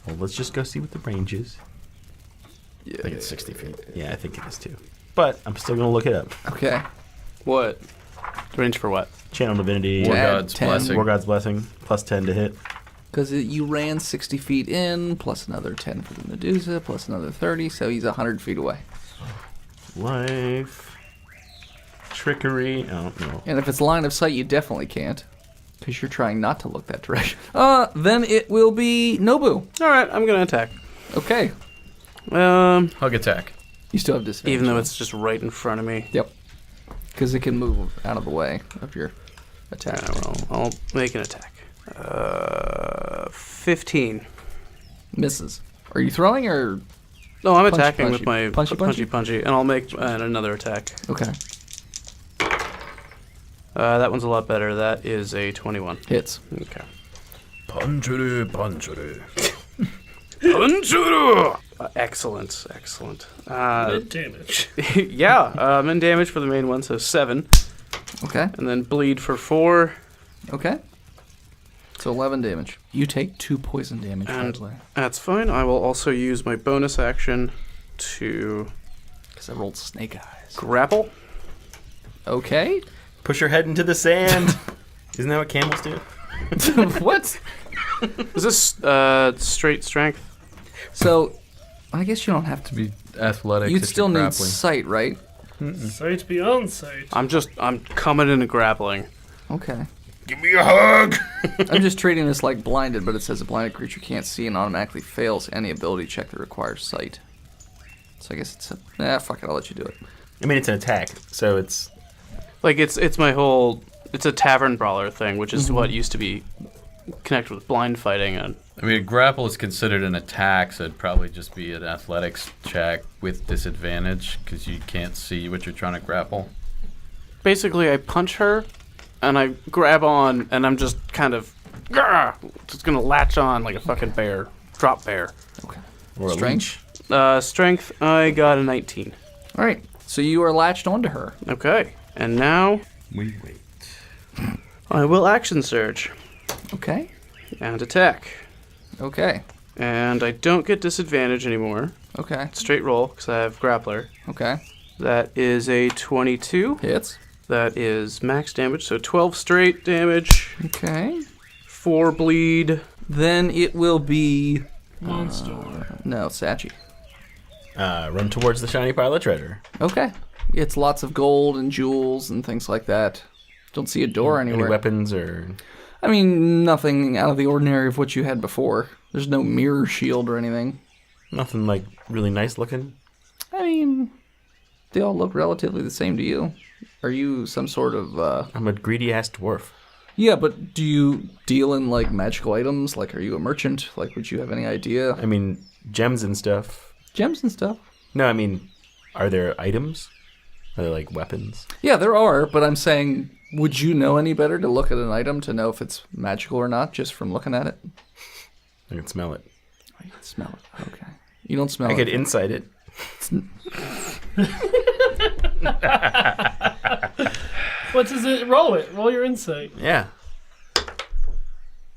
Well, let's just go see what the range is. Yeah. I think it's 60 feet. Yeah, I think it is too. But I'm still gonna look it up. Okay. What? Range for what? Channel divinity. War Add God's 10. blessing. War God's blessing. Plus 10 to hit. Because you ran 60 feet in, plus another 10 for the Medusa, plus another 30, so he's 100 feet away. Life. Trickery. Oh no. And if it's line of sight, you definitely can't. Because you're trying not to look that direction. Then it will be Nobu. All right, I'm gonna attack. Okay. Hug attack. You still have disadvantage. Even though it's just right in front of me. Yep. Because it can move out of the way of your attack. I'll make an attack. 15. Misses. Are you throwing or... No, I'm Punchy, attacking punchy. with my punchy, and I'll make another attack. Okay. That one's a lot better. That is a 21. Hits. Okay. Punchuru, punchuru. Punchuru! Excellent. Good damage. Yeah, min damage for the main one, so 7. Okay. And then bleed for 4. Okay. So 11 damage. You take 2 poison damage, by And the way. that's fine. I will also use my bonus action to Because I rolled snake eyes. grapple. Okay. Push your head into the sand. Isn't that what camels do? What? Is this straight strength? So, I guess you don't have to be... Athletics. You'd if still you're need grappling. sight, right? Sight beyond sight. I'm coming into grappling. Okay. Give me a hug. I'm just treating this like blinded, but it says a blinded creature can't see and automatically fails any ability check that requires sight. So I guess it's fuck it, I'll let you do it. I mean, it's an attack, so it's... Like it's my whole it's a tavern brawler thing, which is what used to be connected with blind fighting. And I mean, grapple is considered an attack, so it'd probably just be an athletics check with disadvantage because you can't see what you're trying to grapple. basically, I punch her, and I grab on, and I'm just kind of just gonna latch on like a fucking bear, drop bear. Okay. Or a Strength? Strength, I got a 19. All right. So you are latched onto her. Okay, and now We wait. I will action surge Okay. and attack. Okay. And I don't get disadvantage anymore. Okay. Straight roll, because I have grappler. Okay. That is a 22. Hits. That is max damage, so 12 straight damage, Okay. 4 bleed. Then it will be... Monster. No, Sachi. Run towards the shiny pile of treasure. Okay. It's lots of gold and jewels and things like that. Don't see a door Any anywhere. weapons or... I mean, nothing out of the ordinary of what you had before. There's no mirror shield or anything. Nothing, like, really nice looking? I mean, they all look relatively the same to you. Are you some sort of, I'm a greedy-ass dwarf. Yeah, but do you deal in, like, magical items? Like, are you a merchant? Like, would you have any idea? I mean, gems and stuff. Gems and stuff? No, I mean, are there items? Are there, like, weapons? Yeah, there are, but I'm saying, would you know any better to look at an item to know if it's magical or not, just from looking at it? I can smell it. I can smell it. Okay. You don't smell I it. could insight it. What does it? Roll it. Roll your insight. Yeah.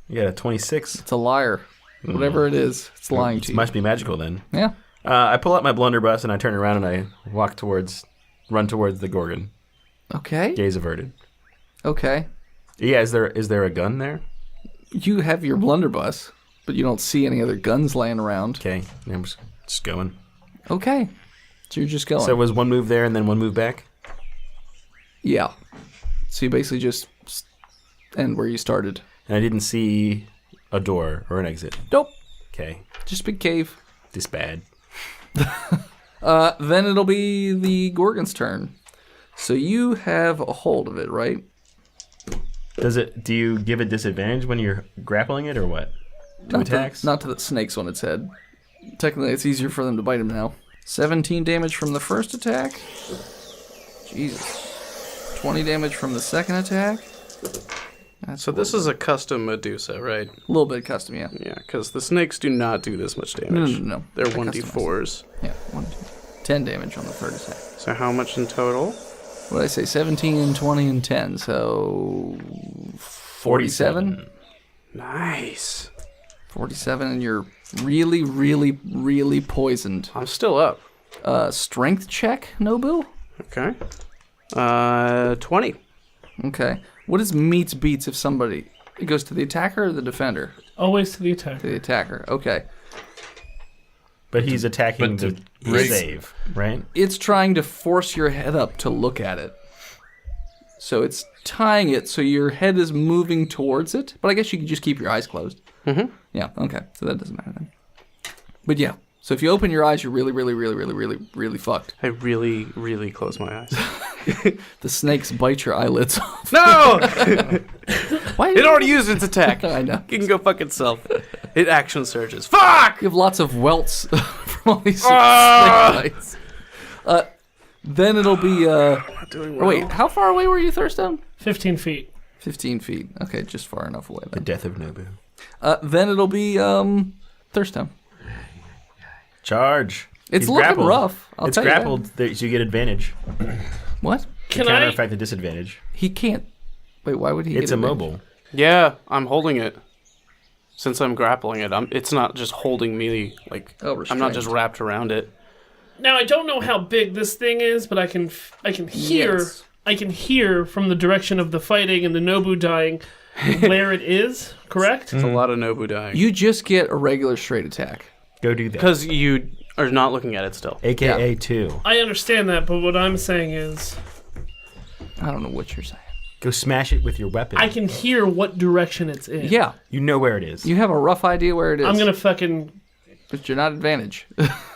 You got a 26. It's a liar. Whatever it is, it's lying to It you. must be magical then. Yeah. I pull out my blunderbuss and I turn around and I run towards the Gorgon. Okay. Gaze averted. Okay. Yeah, is there a gun there? You have your blunderbuss, but you don't see any other guns laying around. Okay, I'm just going. Okay. So you're just going. So it was one move there and then one move back? Yeah. So you basically just end where you started. And I didn't see a door or an exit. Nope. Okay, Just big cave. this bad. Then it'll be the Gorgon's turn. So you have a hold of it, right? Do you give it disadvantage when you're grappling it or what? To attacks? Not to the snakes on its head. Technically, it's easier for them to bite him now. 17 damage from the first attack. Jesus. 20 damage from the second attack. That's So this is a custom Medusa, right? a little bit custom, yeah. Yeah, because the snakes do not do this much No, damage. no. They're They're 1d4s. Yeah, 10 damage on the third attack. So how much in total? What did I say? 17, 20, and 10. So 47? Nice. 47, and you're really, really, really poisoned. I'm still up. Strength check, Nobu? Okay. 20. Okay. What is meets beats if somebody... It goes to the attacker or the defender? Always to the attack. To the attacker. Okay. But he's attacking but to the break- save, right? It's trying to force your head up to look at it. So it's tying it so your head is moving towards it. But I guess you can just keep your eyes closed. Mhm. Yeah, okay. So that doesn't matter then. But yeah. So if you open your eyes, you're really fucked. I really, really close my eyes. The snakes bite your eyelids off. No! Why? It already used its attack. I know. You can go fuck itself. It action surges. Fuck! You have lots of welts from all these snake bites. Then it'll be. Not doing well. Wait, how far away were you, Thurstone? 15 feet. 15 feet. Okay, just far enough away The then. death of Nobu. Then it'll be Thurstone. Charge. It's He's looking grappled. rough. I'll It's tell you that. grappled, so you get advantage. What? Can Counter I? effect the disadvantage. He can't. Wait, why would he? It's get advantage? immobile. Yeah, I'm holding it. Since I'm grappling it, it's not just holding me, like, Oh, I'm not just restrained. wrapped around it. Now I don't know how big this thing is, but I can hear. Yes. I can hear from the direction of the fighting and the Nobu dying where it is. Correct. It's a lot of Nobu dying. You just get a regular straight attack. Go do that. Because you are not looking at it still. AKA 2. I understand that, but what I'm saying is, I don't know what you're saying. Go smash it with your weapon. I can hear what direction it's in. Yeah, You know where it is. you have a rough idea where it is. I'm gonna fucking. But you're not advantage.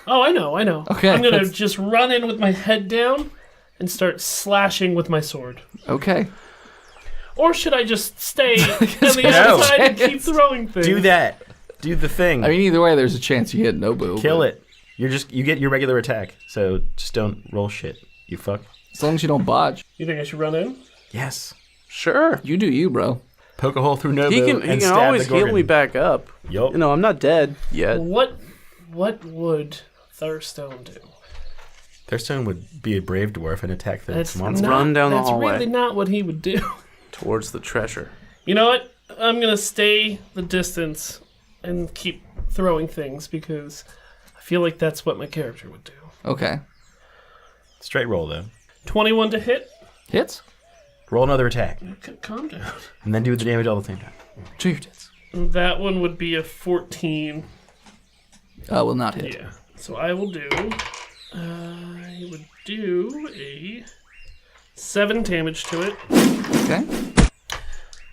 Oh, I know. Okay, I'm gonna that's- just run in with my head down and start slashing with my sword. Okay. Or should I just stay on the No. other side and keep throwing things? Do that. Do the thing. I mean, either way, there's a chance you hit Nobu. Kill but it. You get your regular attack. So just don't roll shit. You fuck. As long as you don't bodge. You think I should run in? Yes. Sure. You do you, bro. Poke a hole through Nobu He and can stab always the Gorgon. heal me back up. Yup. You know, I'm not dead yet. What would Thurstone do? Thurstone would be a brave dwarf and attack the monster. Run down the that's hallway. really not what he would do. Towards the treasure. You know what? I'm gonna stay the distance and keep throwing things because I feel like that's what my character would do. Okay. Straight roll, though. 21 to hit. Hits? Roll another attack. Calm down. And then do the damage all at the same time. Show your tits. That one would be a 14. Will not hit. Yeah. So I will do. I would do a 7 damage to it. Okay.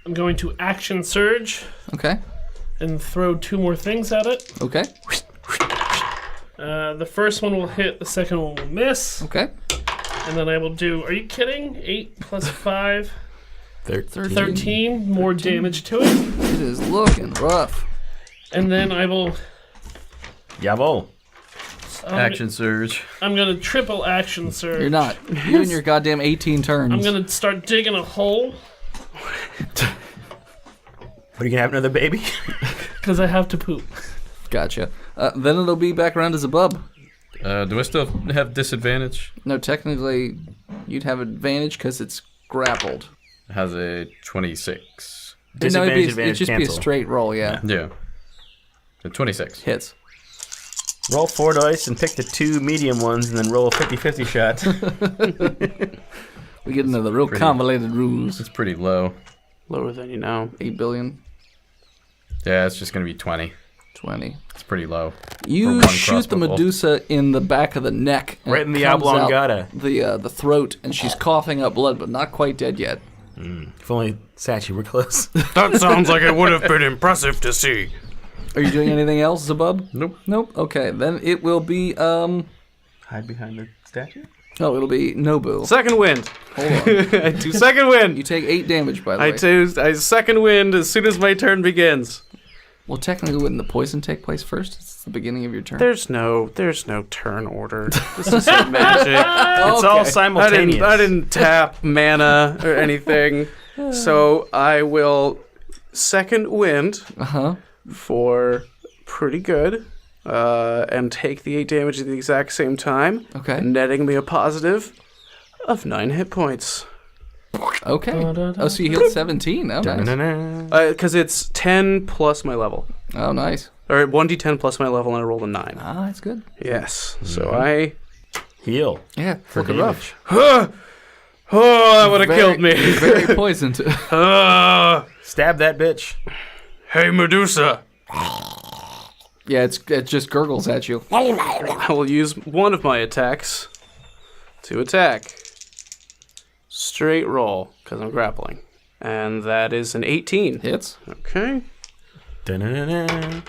I'm going to action surge Okay. and throw 2 more things at it. Okay. The first one will hit, the second one will miss, Okay. and then I will do. Are you kidding? 8 plus 5, 13 more damage to it, It is looking rough. and then I will. Jawohl. Action surge. I'm gonna triple action surge. You're not. You and your goddamn 18 turns. I'm gonna start digging a hole What, are you going to have another baby? because I have to poop. Gotcha. Then it'll be back around as a bub. Do I still have disadvantage? No, technically, you'd have advantage because it's grappled. It has a 26. No, Disadvantage, it'd advantage, just be a cancel. straight roll, yeah. Yeah. So 26. Hits. Roll 4 dice and pick the 2 medium ones and then roll a 50-50 shot. We get into the real Pretty. convoluted rules. It's pretty low. Lower than you know. 8 billion, Yeah, it's just going to be 20. 20. It's pretty low. You one shoot the crossbow bolt. Medusa in the back of the neck. and Right it in the comes out oblongata. The throat, and she's coughing up blood, but not quite dead yet. If only Sachi were close. That sounds like it would have been impressive to see. Are you doing anything else, Zabub? Nope. Nope. Okay, then it will be Hide behind the statue? Oh, it'll be Nobu. Second wind. Hold on. I do second wind. You take 8 damage, by the I way. do I second wind as soon as my turn begins. Well, technically, wouldn't the poison take place first? It's the beginning of your turn. There's no turn order. This isn't magic. It's all simultaneous. I didn't tap mana or anything. So I will second wind Uh-huh. for pretty good. And take the 8 damage at the exact same time. Okay. Netting me a positive of 9 hit points. Okay. Oh, so you healed 17. Oh, nice. Da-na-na-na. Because it's 10 plus my level. Oh, nice. Or 1d10 plus my level, and I rolled a 9. Ah, that's good. Yes. So I... Heal. Yeah, For looking damage. rough. Oh, that would have killed me. Very poisoned. Stab that bitch. Hey, Medusa. Yeah, it just gurgles at you. I will use one of my attacks to attack. Straight roll, because I'm grappling. And that is an 18. Hits. Okay. Da-na-na-na.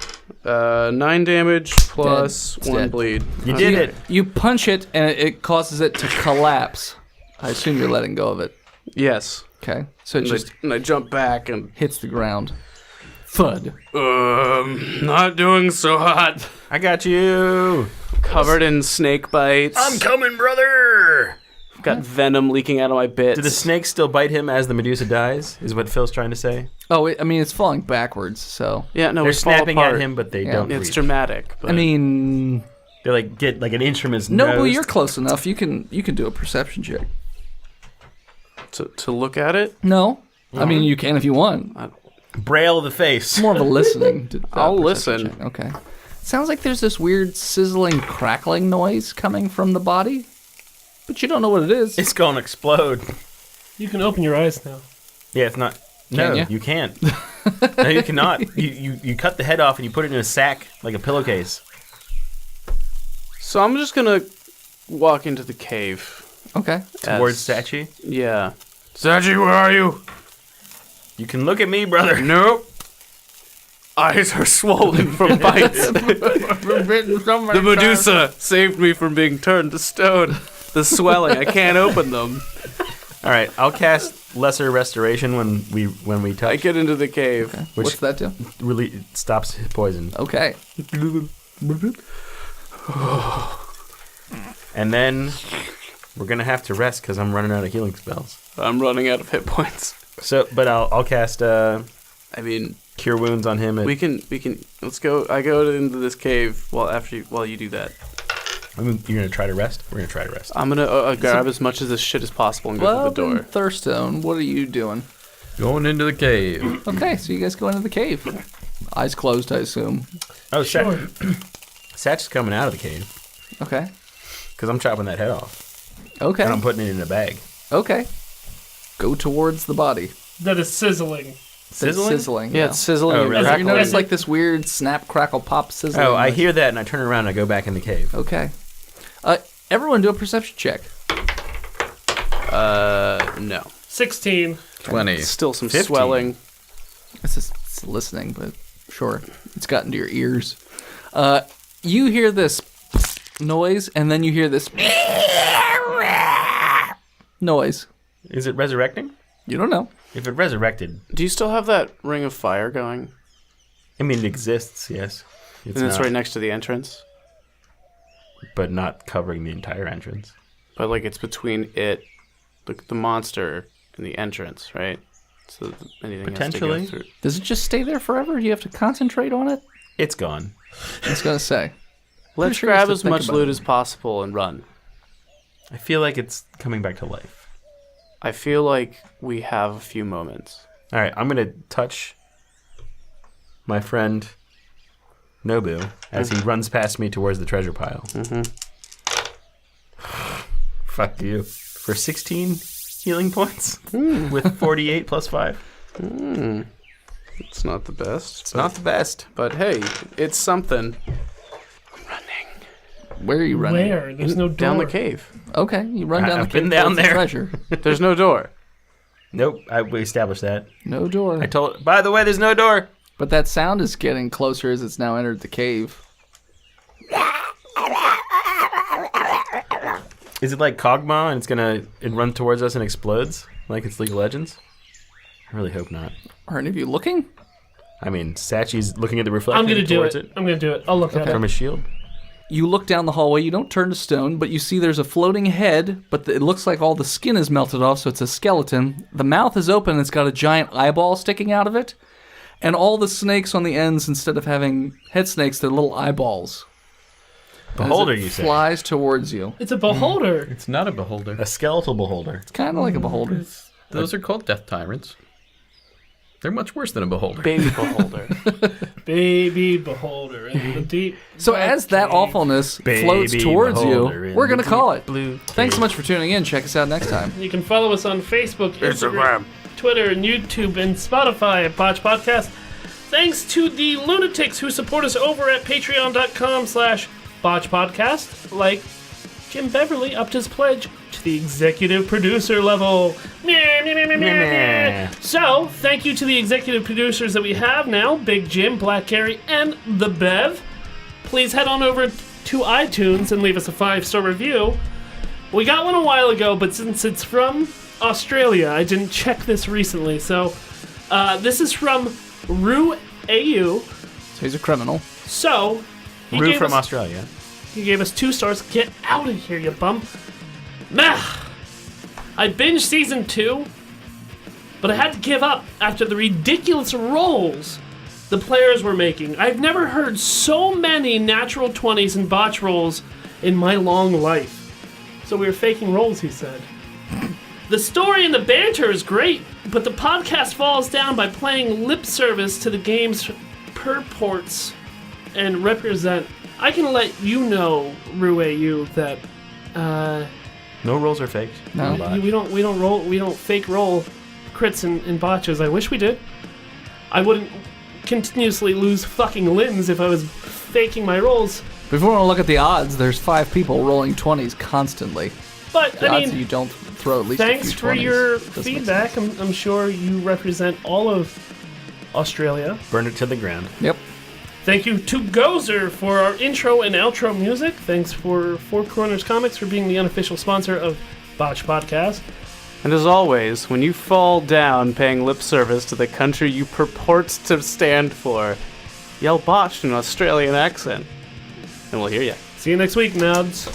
9 damage plus It's 1 dead. bleed. You did it. You punch it, and it causes it to collapse. I assume you're letting go of it. Yes. Okay, so it just And I jump back and... hits the ground. Thud. Not doing so hot. I got you. Covered in snake bites. I'm coming, brother. Got venom leaking out of my bits. Do the snakes still bite him as the Medusa dies? Is what Phil's trying to say. Oh, it's falling backwards, so... Yeah, no, They're we fall snapping apart. at him, but they Yeah. don't. It's reach. dramatic. But I mean... They like get like an inch from his No, nose. but you're close enough. You can do a perception check. to look at it, No? I mean, you can if you want. Braille of the face. It's more of a listening. I'll perception listen. check. Okay. Sounds like there's this weird sizzling, crackling noise coming from the body, but you don't know what it is. It's gonna explode. You can open your eyes now. Yeah, it's not. Can No, ya? you can't. No, you cannot. You cut the head off and you put it in a sack like a pillowcase. so I'm just gonna walk into the cave. Okay. Towards Sachi. Yeah. Sachi, where are you? You can look at me, brother. Nope. Eyes are swollen from bites. The Medusa saved me from being turned to stone. The swelling, I can't open them. All right, I'll cast Lesser Restoration when we touch. I get into the cave. Which- What's that do? Really it stops his poison. Okay. And then we're gonna have to rest because I'm running out of healing spells. I'm running out of hit points. So, but I'll cast I mean, Cure Wounds on him. we can. Let's go. I go into this cave while you do that. I mean, you're gonna try to rest. We're gonna try to rest. I'm gonna grab as much of this shit as possible and go Well, through the then, door. Thurstone, what are you doing? Going into the cave. Okay, so you guys go into the cave. Eyes closed, I assume. Oh, Sure. Satch's coming out of the cave Okay. because I'm chopping that head off Okay. and I'm putting it in a bag. Okay. Go towards the body. That is sizzling. Sizzling? Sizzling. Yeah, it's sizzling. Oh, and really? You crackling. notice like this weird snap, crackle, pop sizzling. Oh, I noise. hear that and I turn around and I go back in the cave. Okay. Everyone do a perception check. No. 16. 20. Still some 15. swelling. It's listening, but sure. It's gotten to your ears. You hear this noise, and then you hear this noise. Is it resurrecting? You don't know. If it resurrected, Do you still have that ring of fire going? I mean, it exists, yes. And it's not, right next to the entrance? but not covering the entire entrance. But like it's between it, the monster, and the entrance, right? So anything Potentially. has to go through. Does it just stay there forever? Do you have to concentrate on it? It's gone. I was gonna say. Let's sure you have grab to as think much about loot it. as possible and run. I feel like it's coming back to life. I feel like we have a few moments. All right, I'm going to touch my friend Nobu as he runs past me towards the treasure pile. Fuck you. For 16 healing points with 48 plus 5. It's not the best. It's not the best. But hey, it's something. Where are you running? Where? There's no door. Down the cave. Okay, you run down the I've cave been down towards the there. treasure. There's no door. Nope, we established that. No door. I told. By the way, there's no door. But that sound is getting closer as it's now entered the cave. Is it like Kog'Maw and it's gonna run towards us and explodes like it's League of Legends? I really hope not. Are any of you looking? I mean, Sachi's looking at the reflection I'm going to do towards it. I'm going to do it. I'll look at it. from his shield. You look down the hallway, you don't turn to stone, but you see there's a floating head, but it looks like all the skin is melted off, so it's a skeleton. The mouth is open, it's got a giant eyeball sticking out of it, and all the snakes on the ends, instead of having head snakes, they're little eyeballs. Beholder, As it you say? flies towards you. It's a beholder. It's not a beholder. A skeletal beholder. It's kind of like a beholder. Those are called death tyrants. They're much worse than a beholder. Baby beholder. Baby beholder in the deep. So as that cave. awfulness Baby floats towards beholder you, in we're the going to call deep it. blue Thanks so much for tuning in. Check us out next time. You can follow us on Facebook, Instagram, Twitter, and YouTube, and Spotify at Botched Podcast. Thanks to the lunatics who support us over at patreon.com/botchpodcast, like Jim Beverly upped his pledge to the executive producer level. Meh. So, thank you to the executive producers that we have now, Big Jim, Black Gary, and The Bev. Please head on over to iTunes and leave us a 5-star review. We got one a while ago, but since it's from Australia, I didn't check this recently. So, this is from Rue AU. So he's a criminal. So, Rue from Australia. he gave us 2 stars. Get out of here, you bum. Nah. I binged season 2, but I had to give up after the ridiculous rolls the players were making. I've never heard so many natural 20s and botch rolls in my long life. So we were faking rolls, he said. The story and the banter is great, but the podcast falls down by playing lip service to the game's purports and represent. I can let you know, Rue AU, that No rolls are faked. No. we don't fake roll crits and botches. I wish we did. I wouldn't continuously lose fucking limbs if I was faking my rolls. But if you want to look at the odds, there's 5 people rolling 20s constantly. But The I odds mean, you don't throw at least thanks a few for 20s your doesn't make feedback. sense. I'm sure you represent all of Australia. Burn it to the ground. Yep. Thank you to Gozer for our intro and outro music. Thanks for Four Corners Comics for being the unofficial sponsor of Botched Podcast. And as always, when you fall down paying lip service to the country you purport to stand for, yell botched in an Australian accent, and we'll hear ya. See you next week, nods.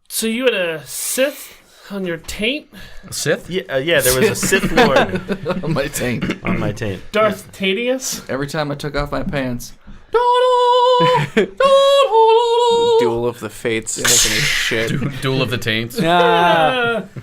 So you had a Sith on your taint? Sith? Yeah, there was a Sith Lord On my taint. on my taint. Darth Tadius? Every time I took off my pants. Duel of the Fates. Making a shit. Duel of the Taints. Ah. Ah.